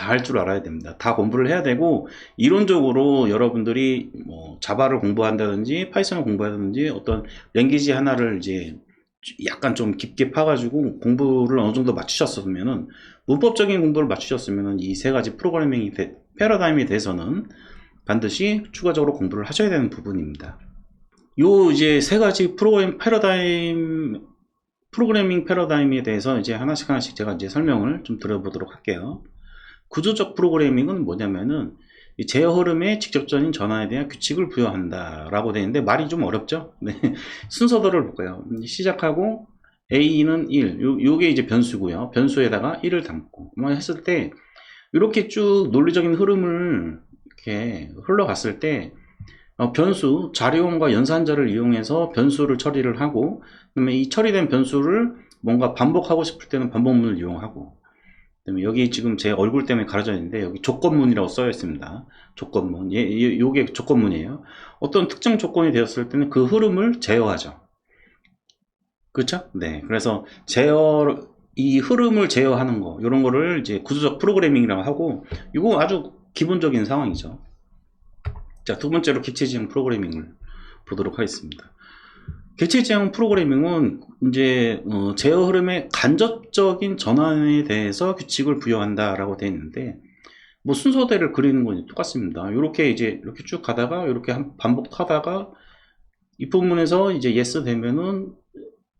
할 줄 알아야 됩니다. 다 공부를 해야 되고, 이론적으로 여러분들이 뭐 자바를 공부한다든지 파이썬을 공부한다든지 어떤 랭귀지 하나를 이제 약간 좀 깊게 파가지고 공부를 어느 정도 맞추셨으면은, 문법적인 공부를 맞추셨으면은 이 세 가지 패러다임에 대해서는 반드시 추가적으로 공부를 하셔야 되는 부분입니다. 요 이제 세 가지 프로그래밍 패러다임에 대해서 이제 하나씩 제가 이제 설명을 좀 드려보도록 할게요. 구조적 프로그래밍은 뭐냐면은 제어 흐름의 직접적인 전환에 대한 규칙을 부여한다 라고 되어 있는데 말이 좀 어렵죠. 네. 순서대로 볼까요? 시작하고 A는 1, 요게 이제 변수고요. 변수에다가 1을 담고 뭐 했을 때 이렇게 쭉 논리적인 흐름을 이렇게 흘러갔을 때 변수, 자료원과 연산자를 이용해서 변수를 처리를 하고, 그다음에 이 처리된 변수를 뭔가 반복하고 싶을 때는 반복문을 이용하고, 그다음에 여기 지금 제 얼굴 때문에 가려져 있는데 여기 조건문이라고 써 있습니다. 조건문, 요게 조건문이에요. 어떤 특정 조건이 되었을 때는 그 흐름을 제어하죠. 그렇죠? 네, 그래서 이 흐름을 제어하는 거, 이런 거를 이제 구조적 프로그래밍이라고 하고, 이거 아주 기본적인 상황이죠. 자, 두 번째로 객체지향 프로그래밍을 보도록 하겠습니다. 객체지향 프로그래밍은 이제 제어 흐름의 간접적인 전환에 대해서 규칙을 부여한다라고 되어 있는데, 뭐 순서대를 그리는 건 똑같습니다. 이렇게 쭉 가다가 이렇게 반복하다가 이 부분에서 이제 yes 되면은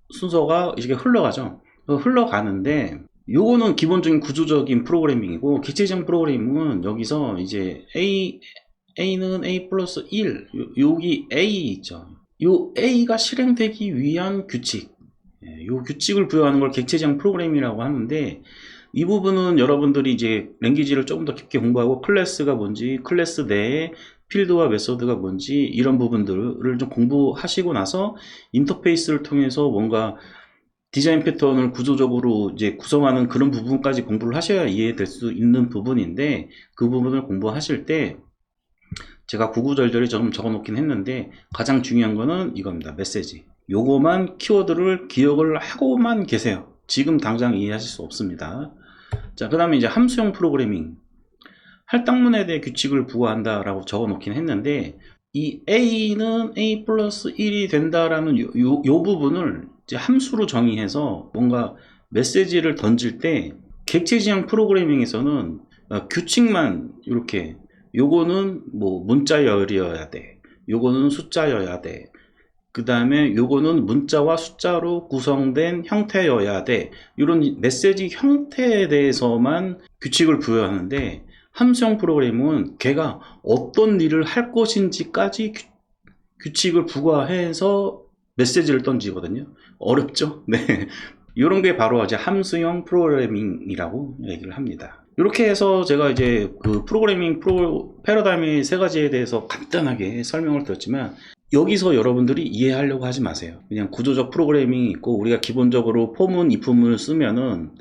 순서가 이렇게 흘러가죠. 흘러가는데 요거는 기본적인 구조적인 프로그래밍이고, 객체지향 프로그래밍은 여기서 이제 A는 A 플러스 1, 여기 A 있죠. 요 A가 실행되기 위한 규칙, 요 규칙을 부여하는 걸 객체지향 프로그래밍이라고 하는데, 이 부분은 여러분들이 이제 랭귀지를 조금 더 깊게 공부하고 클래스가 뭔지, 클래스 내에 필드와 메소드가 뭔지 이런 부분들을 좀 공부하시고 나서 인터페이스를 통해서 뭔가 디자인 패턴을 구조적으로 이제 구성하는 그런 부분까지 공부를 하셔야 이해될 수 있는 부분인데, 그 부분을 공부하실 때 제가 구구절절히 좀 적어 놓긴 했는데 가장 중요한 거는 이겁니다. 메시지. 요거만 키워드를 기억을 하고만 계세요. 지금 당장 이해하실 수 없습니다. 자, 그 다음에 이제 함수형 프로그래밍. 할당문에 대해 규칙을 부여한다 라고 적어 놓긴 했는데, 이 A는 A 플러스 1이 된다라는 요 부분을 이제 함수로 정의해서 뭔가 메시지를 던질 때, 객체지향 프로그래밍에서는 규칙만 이렇게, 요거는 뭐 문자열이어야 돼, 요거는 숫자여야 돼, 그 다음에 요거는 문자와 숫자로 구성된 형태여야 돼, 이런 메시지 형태에 대해서만 규칙을 부여하는데, 함수형 프로그램은 걔가 어떤 일을 할 것인지까지 규칙을 부과해서 메시지를 던지거든요. 어렵죠? 네. 이런 게 바로 이제 함수형 프로그래밍이라고 얘기를 합니다. 이렇게 해서 제가 이제 그 패러다임의 세 가지에 대해서 간단하게 설명을 드렸지만, 여기서 여러분들이 이해하려고 하지 마세요. 그냥 구조적 프로그래밍이 있고, 우리가 기본적으로 폼은 if문을 쓰면은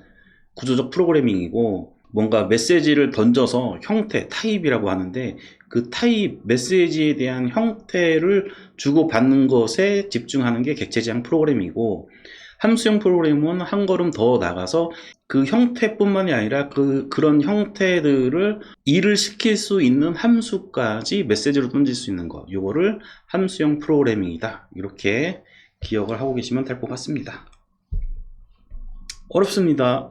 구조적 프로그래밍이고, 뭔가 메시지를 던져서 형태, 타입이라고 하는데, 그 타입, 메시지에 대한 형태를 주고받는 것에 집중하는 게 객체지향 프로그래밍이고, 함수형 프로그램은 한 걸음 더 나가서 그 형태뿐만이 아니라 그런 형태들을 일을 시킬 수 있는 함수까지 메시지로 던질 수 있는 거, 요거를 함수형 프로그래밍이다, 이렇게 기억을 하고 계시면 될 것 같습니다. 어렵습니다.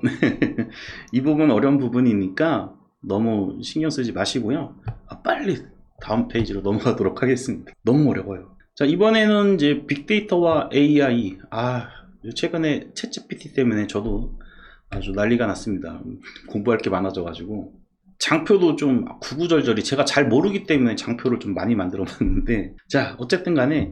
이 부분 어려운 부분이니까 너무 신경 쓰지 마시고요. 빨리 다음 페이지로 넘어가도록 하겠습니다. 너무 어려워요. 자, 이번에는 이제 빅데이터와 AI. 최근에 챗GPT 때문에 저도 아주 난리가 났습니다. 공부할 게 많아져 가지고 장표도 좀 구구절절히, 제가 잘 모르기 때문에 장표를 좀 많이 만들어 봤는데, 자, 어쨌든 간에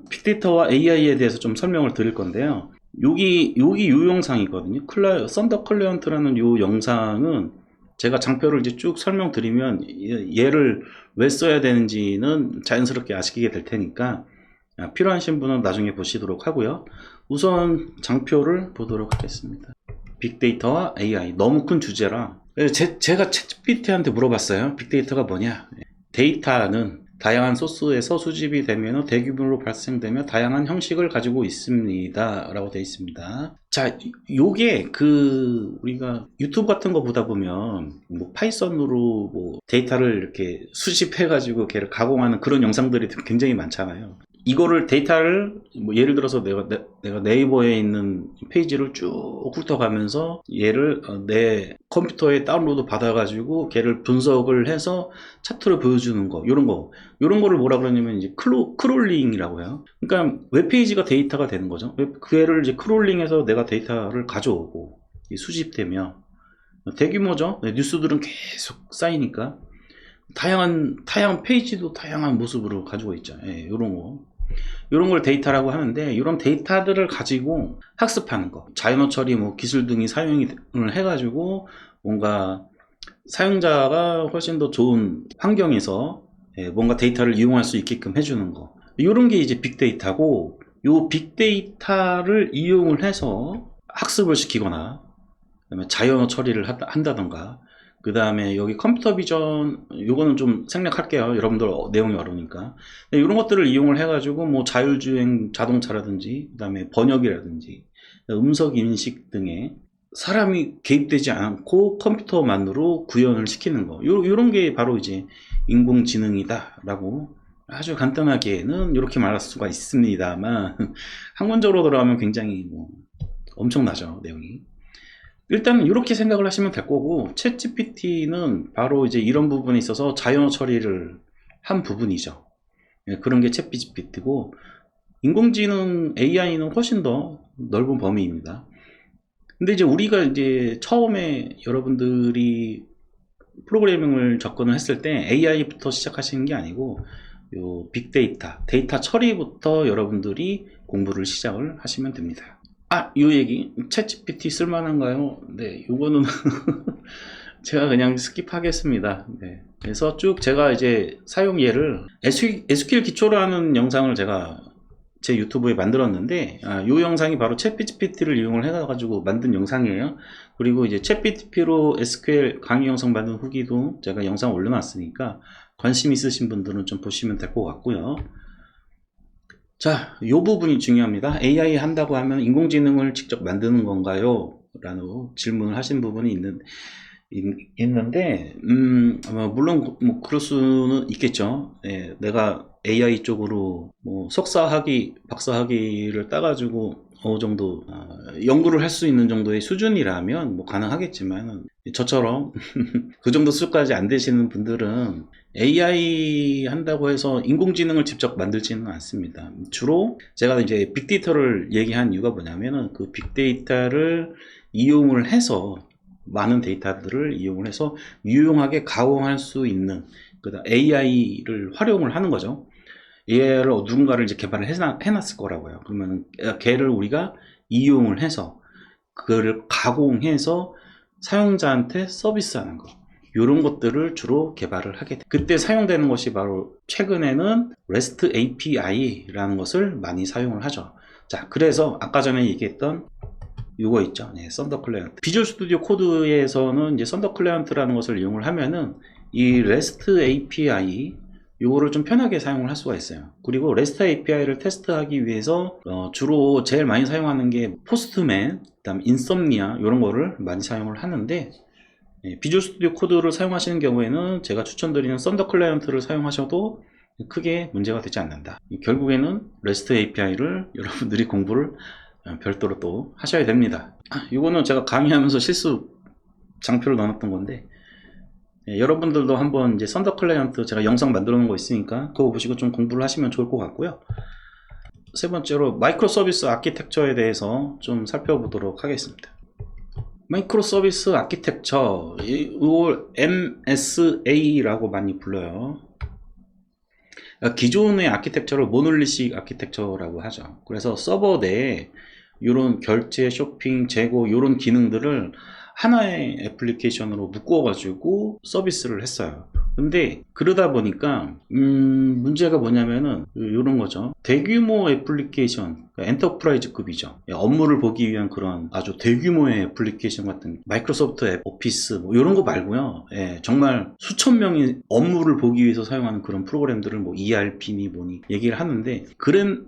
빅데이터와 AI에 대해서 좀 설명을 드릴 건데요. 여기 요 영상이거든요. 썬더 클라이언트라는 요 영상은 제가 장표를 이제 쭉 설명드리면 얘를 왜 써야 되는지는 자연스럽게 아시게 될 테니까 필요하신 분은 나중에 보시도록 하고요. 우선 장표를 보도록 하겠습니다. 빅데이터와 AI 너무 큰 주제라 제가 챗GPT한테 물어봤어요. 빅데이터가 뭐냐? 데이터는 다양한 소스에서 수집이 되면 대규모로 발생되며 다양한 형식을 가지고 있습니다 라고 되어 있습니다. 자, 요게 우리가 유튜브 같은 거 보다 보면 뭐 파이썬으로 뭐 데이터를 이렇게 수집해 가지고 걔를 가공하는 그런 영상들이 굉장히 많잖아요. 이거를 데이터를 뭐 예를 들어서 내가 네이버에 있는 페이지를 쭉 훑어가면서 얘를 내 컴퓨터에 다운로드 받아 가지고 걔를 분석을 해서 차트를 보여주는 거, 요런 거를 뭐라 그러냐면 이제 크롤링이라고 해요. 그러니까 웹페이지가 데이터가 되는 거죠. 그애를 이제 크롤링해서 내가 데이터를 가져오고 수집되며 대규모죠. 뉴스들은 계속 쌓이니까 다양한 페이지도 다양한 모습으로 가지고 있죠. 예, 요런 걸 데이터라고 하는데, 이런 데이터들을 가지고 학습하는 거, 자연어 처리, 뭐 기술 등이 사용을 해가지고 뭔가 사용자가 훨씬 더 좋은 환경에서 뭔가 데이터를 이용할 수 있게끔 해주는 거, 요런 게 이제 빅데이터고, 요 빅데이터를 이용을 해서 학습을 시키거나 그다음에 자연어 처리를 한다던가, 그 다음에 여기 컴퓨터 비전, 요거는 좀 생략할게요. 여러분들 내용이 어려우니까. 이런 것들을 이용을 해가지고 뭐 자율주행 자동차라든지, 그 다음에 번역이라든지, 음성 인식 등에 사람이 개입되지 않고 컴퓨터만으로 구현을 시키는 거, 요런 게 바로 이제 인공지능이다 라고 아주 간단하게는 이렇게 말할 수가 있습니다만 학문적으로 들어가면 굉장히 뭐 엄청나죠, 내용이. 일단은 이렇게 생각을 하시면 될 거고, 챗GPT는 바로 이제 이런 부분에 있어서 자연어 처리를 한 부분이죠. 그런 게 챗GPT고, 인공지능 AI는 훨씬 더 넓은 범위입니다. 근데 이제 우리가 이제 처음에 여러분들이 프로그래밍을 접근을 했을 때 AI부터 시작하시는 게 아니고 요 빅데이터, 데이터 처리부터 여러분들이 공부를 시작을 하시면 됩니다. 요 얘기, 챗GPT 쓸만한가요? 네, 요거는 제가 그냥 스킵하겠습니다. 네. 그래서 쭉 제가 이제 사용 예를 SQL 기초로 하는 영상을 제가 제 유튜브에 만들었는데, 요 영상이 바로 챗GPT를 이용을 해가지고 만든 영상이에요. 그리고 이제 챗GPT로 SQL 강의 영상 만든 후기도 제가 영상 올려놨으니까 관심 있으신 분들은 좀 보시면 될 것 같고요. 자, 이 부분이 중요합니다. AI 한다고 하면 인공지능을 직접 만드는 건가요? 라는 질문을 하신 부분이 있는데, 물론 뭐 그럴 수는 있겠죠. 예, 내가 AI 쪽으로 뭐 석사학위, 박사학위를 따가지고 어느 정도 연구를 할 수 있는 정도의 수준이라면 뭐 가능하겠지만, 저처럼 그 정도 수준까지 안 되시는 분들은 AI 한다고 해서 인공지능을 직접 만들지는 않습니다. 주로 제가 이제 빅데이터를 얘기한 이유가 뭐냐면은 그 빅데이터를 이용을 해서 많은 데이터들을 이용을 해서 유용하게 가공할 수 있는 AI를 활용을 하는 거죠. 얘를 누군가를 이제 개발을 해놨을 거라고요. 그러면 걔를 우리가 이용을 해서 그거를 가공해서 사용자한테 서비스하는 거, 이런 것들을 주로 개발을 하게 돼. 그때 사용되는 것이 바로 최근에는 REST API라는 것을 많이 사용을 하죠. 자, 그래서 아까 전에 얘기했던 이거 있죠. 네, 썬더 클라이언트. 비주얼 스튜디오 코드에서는 이제 썬더 클라이언트라는 것을 이용을 하면은 이 REST API 요거를 좀 편하게 사용을 할 수가 있어요. 그리고 REST API를 테스트하기 위해서 주로 제일 많이 사용하는 게 포스트맨, 그다음 인썸니아 이런 거를 많이 사용을 하는데, 비주얼 스튜디오 코드를 사용하시는 경우에는 제가 추천드리는 썬더 클라이언트를 사용하셔도 크게 문제가 되지 않는다. 결국에는 REST API를 여러분들이 공부를 별도로 또 하셔야 됩니다. 이거는 제가 강의하면서 실수 장표를 넣어놨던 건데, 여러분들도 한번 이제 썬더 클라이언트 제가 영상 만들어 놓은 거 있으니까 그거 보시고 좀 공부를 하시면 좋을 것 같고요. 세 번째로 마이크로 서비스 아키텍처에 대해서 좀 살펴보도록 하겠습니다. 마이크로 서비스 아키텍처, 이걸 MSA라고 많이 불러요. 기존의 아키텍처를 모놀리식 아키텍처라고 하죠. 그래서 서버 내에 이런 결제, 쇼핑, 재고 이런 기능들을 하나의 애플리케이션으로 묶어 가지고 서비스를 했어요. 근데 그러다 보니까 문제가 뭐냐면은 이런 거죠. 대규모 애플리케이션, 그러니까 엔터프라이즈급이죠. 업무를 보기 위한 그런 아주 대규모의 애플리케이션 같은 마이크로소프트 앱, 오피스 뭐 이런 거 말고요. 예, 정말 수천 명이 업무를 보기 위해서 사용하는 그런 프로그램들을 뭐 ERP니 뭐니 얘기를 하는데 그런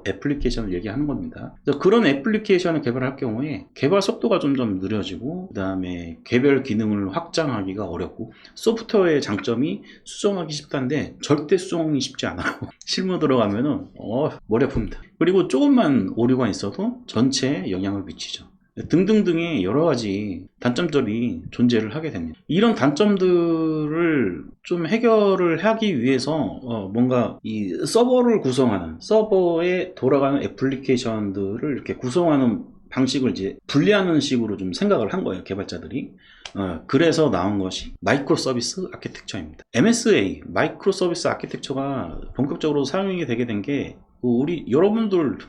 애플리케이션을 얘기하는 겁니다. 그래서 그런 애플리케이션을 개발할 경우에 개발 속도가 점점 느려지고, 그 다음에 개별 기능을 확장하기가 어렵고, 소프트웨어의 장점이 수정하기 쉽다는데 절대 수정이 쉽지 않아요. 실무 들어가면은 머리 아픕니다. 그리고 조금만 오류가 있어도 전체에 영향을 미치죠. 등등등의 여러 가지 단점들이 존재를 하게 됩니다. 이런 단점들을 좀 해결을 하기 위해서 뭔가 이 서버를 구성하는, 서버에 돌아가는 애플리케이션들을 이렇게 구성하는 방식을 이제 분리하는 식으로 좀 생각을 한 거예요, 개발자들이. 그래서 나온 것이 마이크로 서비스 아키텍처입니다. MSA, 마이크로 서비스 아키텍처가 본격적으로 사용이 되게 된 게, 우리 여러분들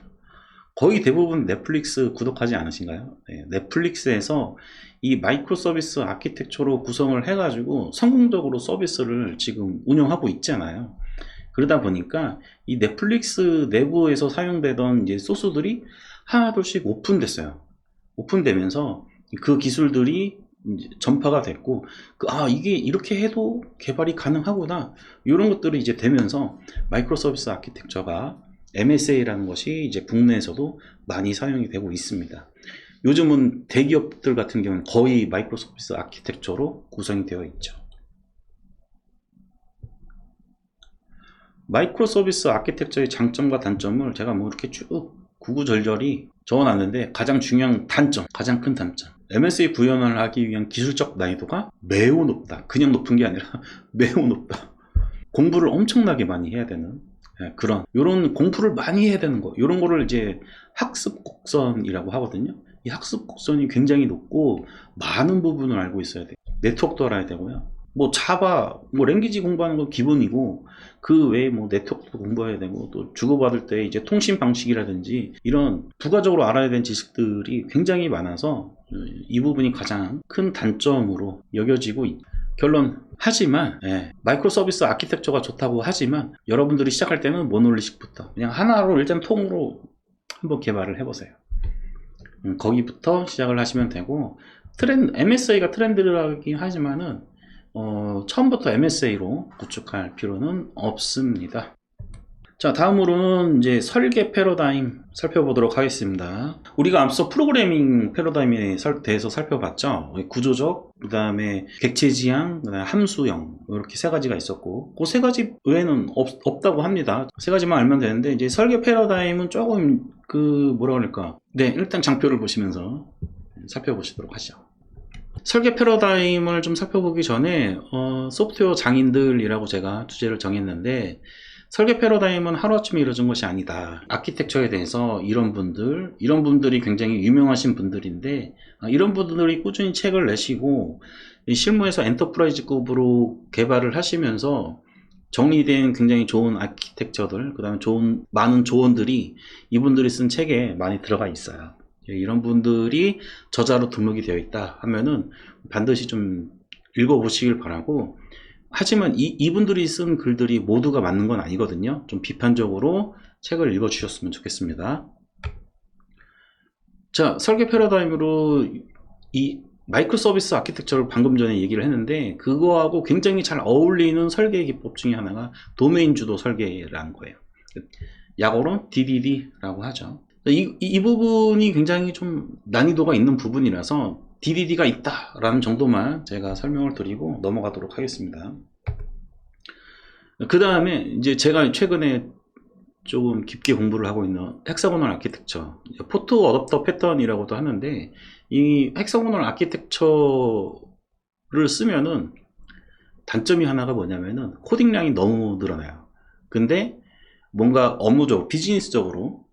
거의 대부분 넷플릭스 구독하지 않으신가요? 네, 넷플릭스에서 이 마이크로 서비스 아키텍처로 구성을 해가지고 성공적으로 서비스를 지금 운영하고 있잖아요. 그러다 보니까 이 넷플릭스 내부에서 사용되던 이제 소스들이 하나둘씩 오픈됐어요. 오픈되면서 그 기술들이 이제 전파가 됐고, 이게 이렇게 해도 개발이 가능하구나, 이런 것들이 이제 되면서 마이크로 서비스 아키텍처가 MSA라는 것이 이제 국내에서도 많이 사용이 되고 있습니다. 요즘은 대기업들 같은 경우는 거의 마이크로 서비스 아키텍처로 구성이 되어 있죠. 마이크로 서비스 아키텍처의 장점과 단점을 제가 뭐 이렇게 쭉 구구절절히 적어놨는데, 가장 중요한 단점, 가장 큰 단점, MSA 구현을 하기 위한 기술적 난이도가 매우 높다. 그냥 높은 게 아니라 매우 높다. 공부를 엄청나게 많이 해야 되는, 그런 요런 공부를 많이 해야 되는 거, 요런 거를 이제 학습 곡선이라고 하거든요. 이 학습 곡선이 굉장히 높고 많은 부분을 알고 있어야 돼요. 네트워크도 알아야 되고요. 뭐 자바, 뭐 랭귀지 공부하는 건 기본이고, 그 외에 뭐 네트워크도 공부해야 되고, 또 주고받을 때 이제 통신 방식이라든지 이런 부가적으로 알아야 되는 지식들이 굉장히 많아서 이 부분이 가장 큰 단점으로 여겨지고 있다. 결론, 하지만 마이크로 서비스 아키텍처가 좋다고 하지만 여러분들이 시작할 때는 모놀리식부터 그냥 하나로 일단 통으로 한번 개발을 해보세요. 거기부터 시작을 하시면 되고, MSA가 트렌드라긴 하지만은 처음부터 MSA로 구축할 필요는 없습니다. 자, 다음으로는 이제 설계 패러다임 살펴보도록 하겠습니다. 우리가 앞서 프로그래밍 패러다임에 대해서 살펴봤죠. 구조적, 그 다음에 객체 지향, 그 다음에 함수형, 이렇게 세 가지가 있었고, 그 세 가지 외에는 없다고 합니다. 세 가지만 알면 되는데, 이제 설계 패러다임은 조금 뭐라 그럴까. 네, 일단 장표를 보시면서 살펴보시도록 하시죠. 설계 패러다임을 좀 살펴보기 전에 소프트웨어 장인들이라고 제가 주제를 정했는데, 설계 패러다임은 하루아침에 이루어진 것이 아니다. 아키텍처에 대해서 이런 분들이 굉장히 유명하신 분들인데, 이런 분들이 꾸준히 책을 내시고 실무에서 엔터프라이즈급으로 개발을 하시면서 정리된 굉장히 좋은 아키텍처들, 그 다음에 많은 조언들이 이분들이 쓴 책에 많이 들어가 있어요. 이런 분들이 저자로 등록이 되어 있다 하면은 반드시 좀 읽어보시길 바라고, 하지만 이분들이 쓴 글들이 모두가 맞는 건 아니거든요. 좀 비판적으로 책을 읽어주셨으면 좋겠습니다. 자, 설계 패러다임으로 이 마이크로 서비스 아키텍처를 방금 전에 얘기를 했는데, 그거하고 굉장히 잘 어울리는 설계 기법 중에 하나가 도메인 주도 설계라는 거예요. 약어로 DDD라고 하죠. 이 부분이 굉장히 좀 난이도가 있는 부분이라서 DDD가 있다라는 정도만 제가 설명을 드리고 넘어가도록 하겠습니다. 그 다음에 이제 제가 최근에 조금 깊게 공부를 하고 있는 헥사고널 아키텍처, 포토 어댑터 패턴이라고도 하는데, 이 헥사고널 아키텍처를 쓰면은 단점이 하나가 뭐냐면은 코딩량이 너무 늘어나요. 근데 뭔가 업무적으로, 비즈니스적으로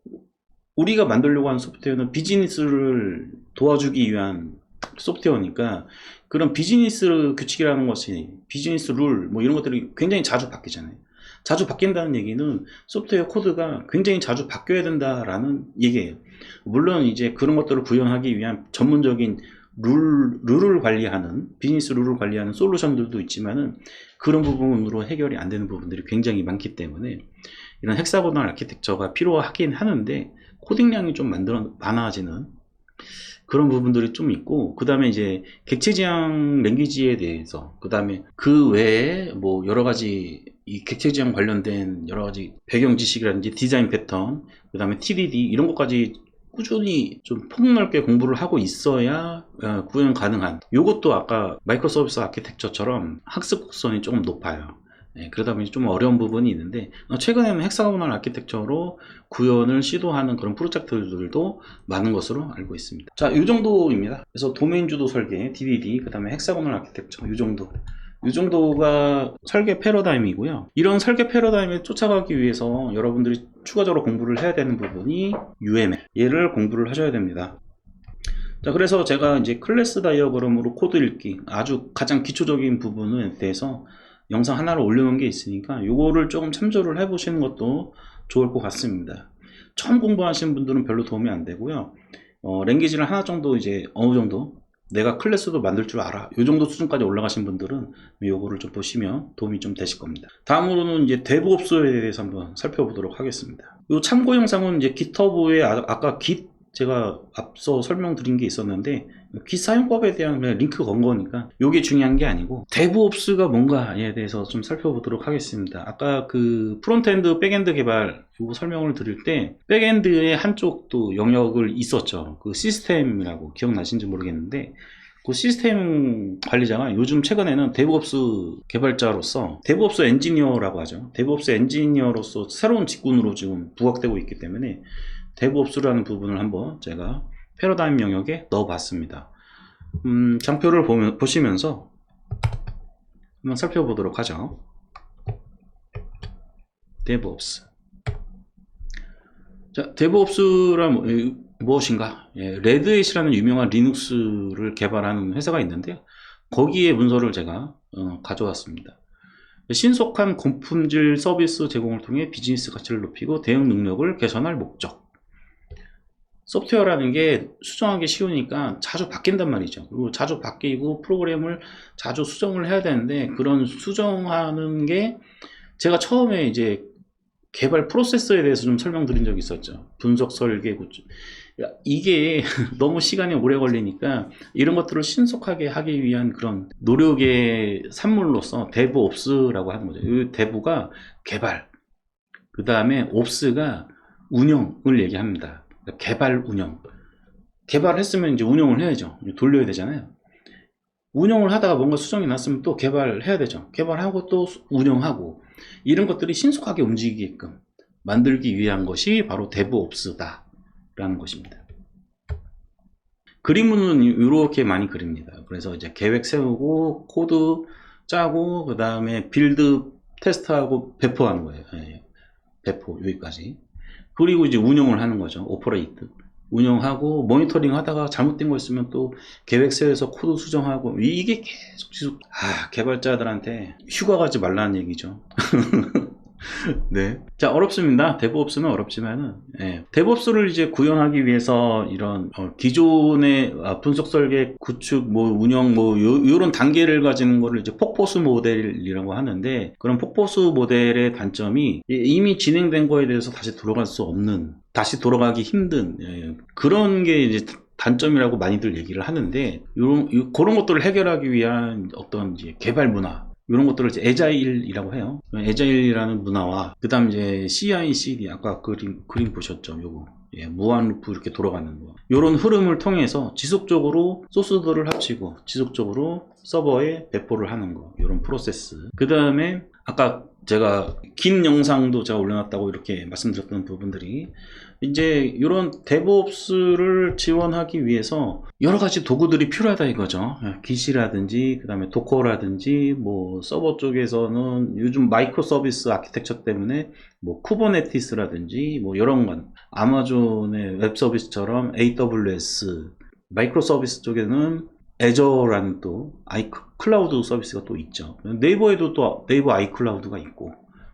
우리가 만들려고 하는 소프트웨어는 비즈니스를 도와주기 위한 소프트웨어니까, 그런 비즈니스 규칙이라는 것이, 비즈니스 룰 뭐 이런 것들이 굉장히 자주 바뀌잖아요. 자주 바뀐다는 얘기는 소프트웨어 코드가 굉장히 자주 바뀌어야 된다라는 얘기예요. 물론 이제 그런 것들을 구현하기 위한 전문적인 룰을 관리하는, 비즈니스 룰을 관리하는 솔루션들도 있지만은 그런 부분으로 해결이 안 되는 부분들이 굉장히 많기 때문에 이런 헥사고널 아키텍처가 필요하긴 하는데 코딩량이 좀 많아지는 그런 부분들이 좀 있고, 그 다음에 이제 객체 지향 랭귀지에 대해서, 그 다음에 그 외에 뭐 여러 가지 이 객체 지향 관련된 여러 가지 배경 지식이라든지 디자인 패턴, 그 다음에 TDD 이런 것까지 꾸준히 좀 폭넓게 공부를 하고 있어야 구현 가능한, 요것도 아까 마이크로 서비스 아키텍처처럼 학습 곡선이 조금 높아요. 그러다 보니 좀 어려운 부분이 있는데, 최근에는 헥사고널 아키텍처로 구현을 시도하는 그런 프로젝트들도 많은 것으로 알고 있습니다. 자, 이 정도입니다. 그래서 도메인 주도 설계, DDD, 그 다음에 헥사고널 아키텍처, 이 정도가 설계 패러다임이고요. 이런 설계 패러다임에 쫓아가기 위해서 여러분들이 추가적으로 공부를 해야 되는 부분이 UML, 얘를 공부를 하셔야 됩니다. 자, 그래서 제가 이제 클래스 다이어그램으로 코드 읽기, 아주 가장 기초적인 부분에 대해서 영상 하나를 올려놓은 게 있으니까 요거를 조금 참조를 해 보시는 것도 좋을 것 같습니다. 처음 공부하시는 분들은 별로 도움이 안 되고요. 랭귀지를 하나 정도 이제 어느 정도 내가 클래스도 만들 줄 알아, 요 정도 수준까지 올라가신 분들은 요거를 좀 보시면 도움이 좀 되실 겁니다. 다음으로는 이제 데브옵스에 대해서 한번 살펴보도록 하겠습니다. 요 참고 영상은 이제 깃허브에 아까 깃 제가 앞서 설명드린 게 있었는데, 깃 사용법에 대한 그냥 링크 건 거니까 요게 중요한 게 아니고 데브옵스가 뭔가에 대해서 좀 살펴보도록 하겠습니다. 아까 그 프론트엔드 백엔드 개발 요거 설명을 드릴 때 백엔드의 한쪽 또 영역을 있었죠. 그 시스템이라고 기억나신지 모르겠는데, 그 시스템 관리자가 요즘 최근에는 데브옵스 개발자로서 데브옵스 엔지니어라고 하죠. 데브옵스 엔지니어로서 새로운 직군으로 지금 부각되고 있기 때문에 데브옵스라는 부분을 한번 제가 패러다임 영역에 넣어 봤습니다. 장표를 보시면서 한번 살펴보도록 하죠. 데브옵스. 자, 데브옵스란 무엇인가? 레드햇이라는 유명한 리눅스를 개발하는 회사가 있는데요. 거기에 문서를 제가 가져왔습니다. 신속한 고품질 서비스 제공을 통해 비즈니스 가치를 높이고 대응 능력을 개선할 목적. 소프트웨어라는 게 수정하기 쉬우니까 자주 바뀐단 말이죠. 그리고 자주 바뀌고 프로그램을 자주 수정을 해야 되는데, 그런 수정하는 게 제가 처음에 이제 개발 프로세스에 대해서 좀 설명드린 적이 있었죠. 분석, 설계, 구축. 이게 너무 시간이 오래 걸리니까 이런 것들을 신속하게 하기 위한 그런 노력의 산물로서 데브옵스라고 하는 거죠. 이 데브가 개발, 그 다음에 옵스가 운영을 얘기합니다. 개발, 운영. 개발했으면 이제 운영을 해야죠. 돌려야 되잖아요. 운영을 하다가 뭔가 수정이 났으면 또 개발해야 되죠. 개발하고 또 운영하고, 이런 것들이 신속하게 움직이게끔 만들기 위한 것이 바로 데브옵스다 라는 것입니다. 그림은 이렇게 많이 그립니다. 그래서 이제 계획 세우고 코드 짜고 그 다음에 빌드 테스트하고 배포하는 거예요. 배포 여기까지. 그리고 이제 운영을 하는 거죠. 오퍼레이트. 운영하고 모니터링 하다가 잘못된 거 있으면 또 계획 세워서 코드 수정하고, 이게 계속 개발자들한테 휴가 가지 말라는 얘기죠. 네. 자, 어렵습니다. 데브옵스는 어렵지만은, 데브옵스를 이제 구현하기 위해서 이런 기존의 분석 설계, 구축, 뭐 운영, 뭐 요런 단계를 가지는 거를 이제 폭포수 모델이라고 하는데, 그런 폭포수 모델의 단점이 이미 진행된 거에 대해서 다시 돌아갈 수 없는, 다시 돌아가기 힘든, 그런 게 이제 단점이라고 많이들 얘기를 하는데, 그런 것들을 해결하기 위한 어떤 이제 개발 문화, 이런 것들을 이제 애자일이라고 해요. 애자일이라는 문화와, 그 다음 이제 CI/CD, 아까 그림 보셨죠? 요거. 무한 루프 이렇게 돌아가는 거. 요런 흐름을 통해서 지속적으로 소스들을 합치고, 지속적으로 서버에 배포를 하는 거. 요런 프로세스. 그 다음에, 아까 제가 긴 영상도 제가 올려놨다고 이렇게 말씀드렸던 부분들이, 이제 이런 데브옵스를 지원하기 위해서 여러 가지 도구들이 필요하다 이거죠. 깃이라든지 그 다음에 도커라든지, 뭐 서버 쪽에서는 요즘 마이크로 서비스 아키텍처 때문에 뭐 쿠버네티스라든지 뭐 이런 건, 아마존의 웹 서비스처럼 AWS, 마이크로 서비스 쪽에는 애저라는 또 클라우드 서비스가 또 있죠. 네이버에도 또 네이버 아이클라우드가 있고,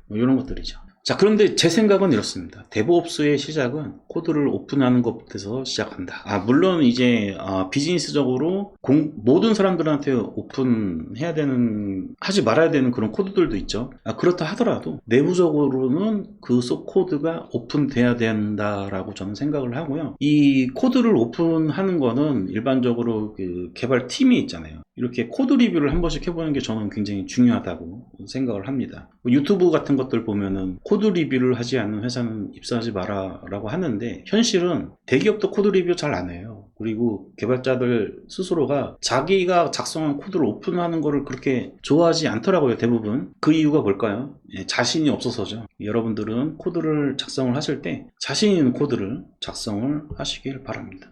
뭐 이런 것들이죠. 자, 그런데 제 생각은 이렇습니다. 데브옵스의 시작은 코드를 오픈하는 것부터 시작한다. 물론 이제 비즈니스적으로 모든 사람들한테 오픈해야 되는, 하지 말아야 되는 그런 코드들도 있죠. 그렇다 하더라도 내부적으로는 그 코드가 오픈돼야 된다라고 저는 생각을 하고요. 이 코드를 오픈하는 거는 일반적으로 그 개발 팀이 있잖아요. 이렇게 코드 리뷰를 한 번씩 해보는 게 저는 굉장히 중요하다고 생각을 합니다. 유튜브 같은 것들 보면은 코드 리뷰를 하지 않는 회사는 입사하지 마라 라고 하는데, 현실은 대기업도 코드 리뷰 잘 안 해요. 그리고 개발자들 스스로가 자기가 작성한 코드를 오픈하는 거를 그렇게 좋아하지 않더라고요, 대부분. 그 이유가 뭘까요? 자신이 없어서죠. 여러분들은 코드를 작성을 하실 때 자신 있는 코드를 작성을 하시길 바랍니다.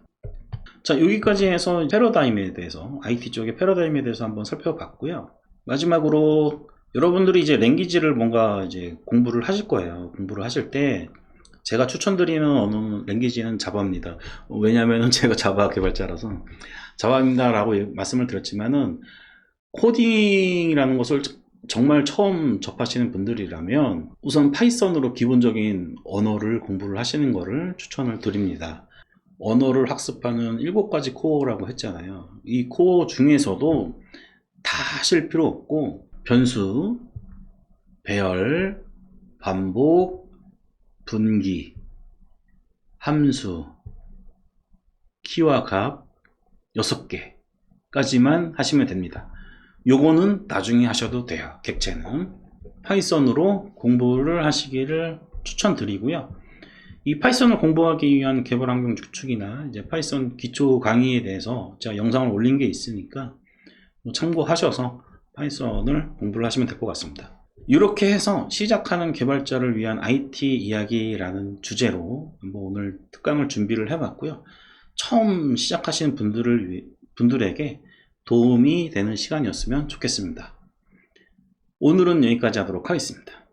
자, 여기까지 해서 패러다임에 대해서, IT 쪽의 패러다임에 대해서 한번 살펴봤고요. 마지막으로 여러분들이 이제 랭귀지를 뭔가 이제 공부를 하실 거예요. 공부를 하실 때 제가 추천드리는 어느 랭귀지는 자바입니다. 왜냐하면 제가 자바 개발자라서 자바입니다 라고 말씀을 드렸지만은, 코딩이라는 것을 정말 처음 접하시는 분들이라면 우선 파이썬으로 기본적인 언어를 공부를 하시는 것을 추천을 드립니다. 언어를 학습하는 7가지 코어라고 했잖아요. 이 코어 중에서도 다 하실 필요 없고, 변수, 배열, 반복, 분기, 함수, 키와 값 6개까지만 하시면 됩니다. 요거는 나중에 하셔도 돼요. 객체는 파이썬으로 공부를 하시기를 추천드리고요. 이 파이썬을 공부하기 위한 개발 환경 구축이나 이제 파이썬 기초 강의에 대해서 제가 영상을 올린 게 있으니까 참고하셔서 파이썬을 공부를 하시면 될 것 같습니다. 이렇게 해서 시작하는 개발자를 위한 IT 이야기라는 주제로 한번 오늘 특강을 준비를 해봤고요. 처음 시작하시는 분들에게 도움이 되는 시간이었으면 좋겠습니다. 오늘은 여기까지 하도록 하겠습니다.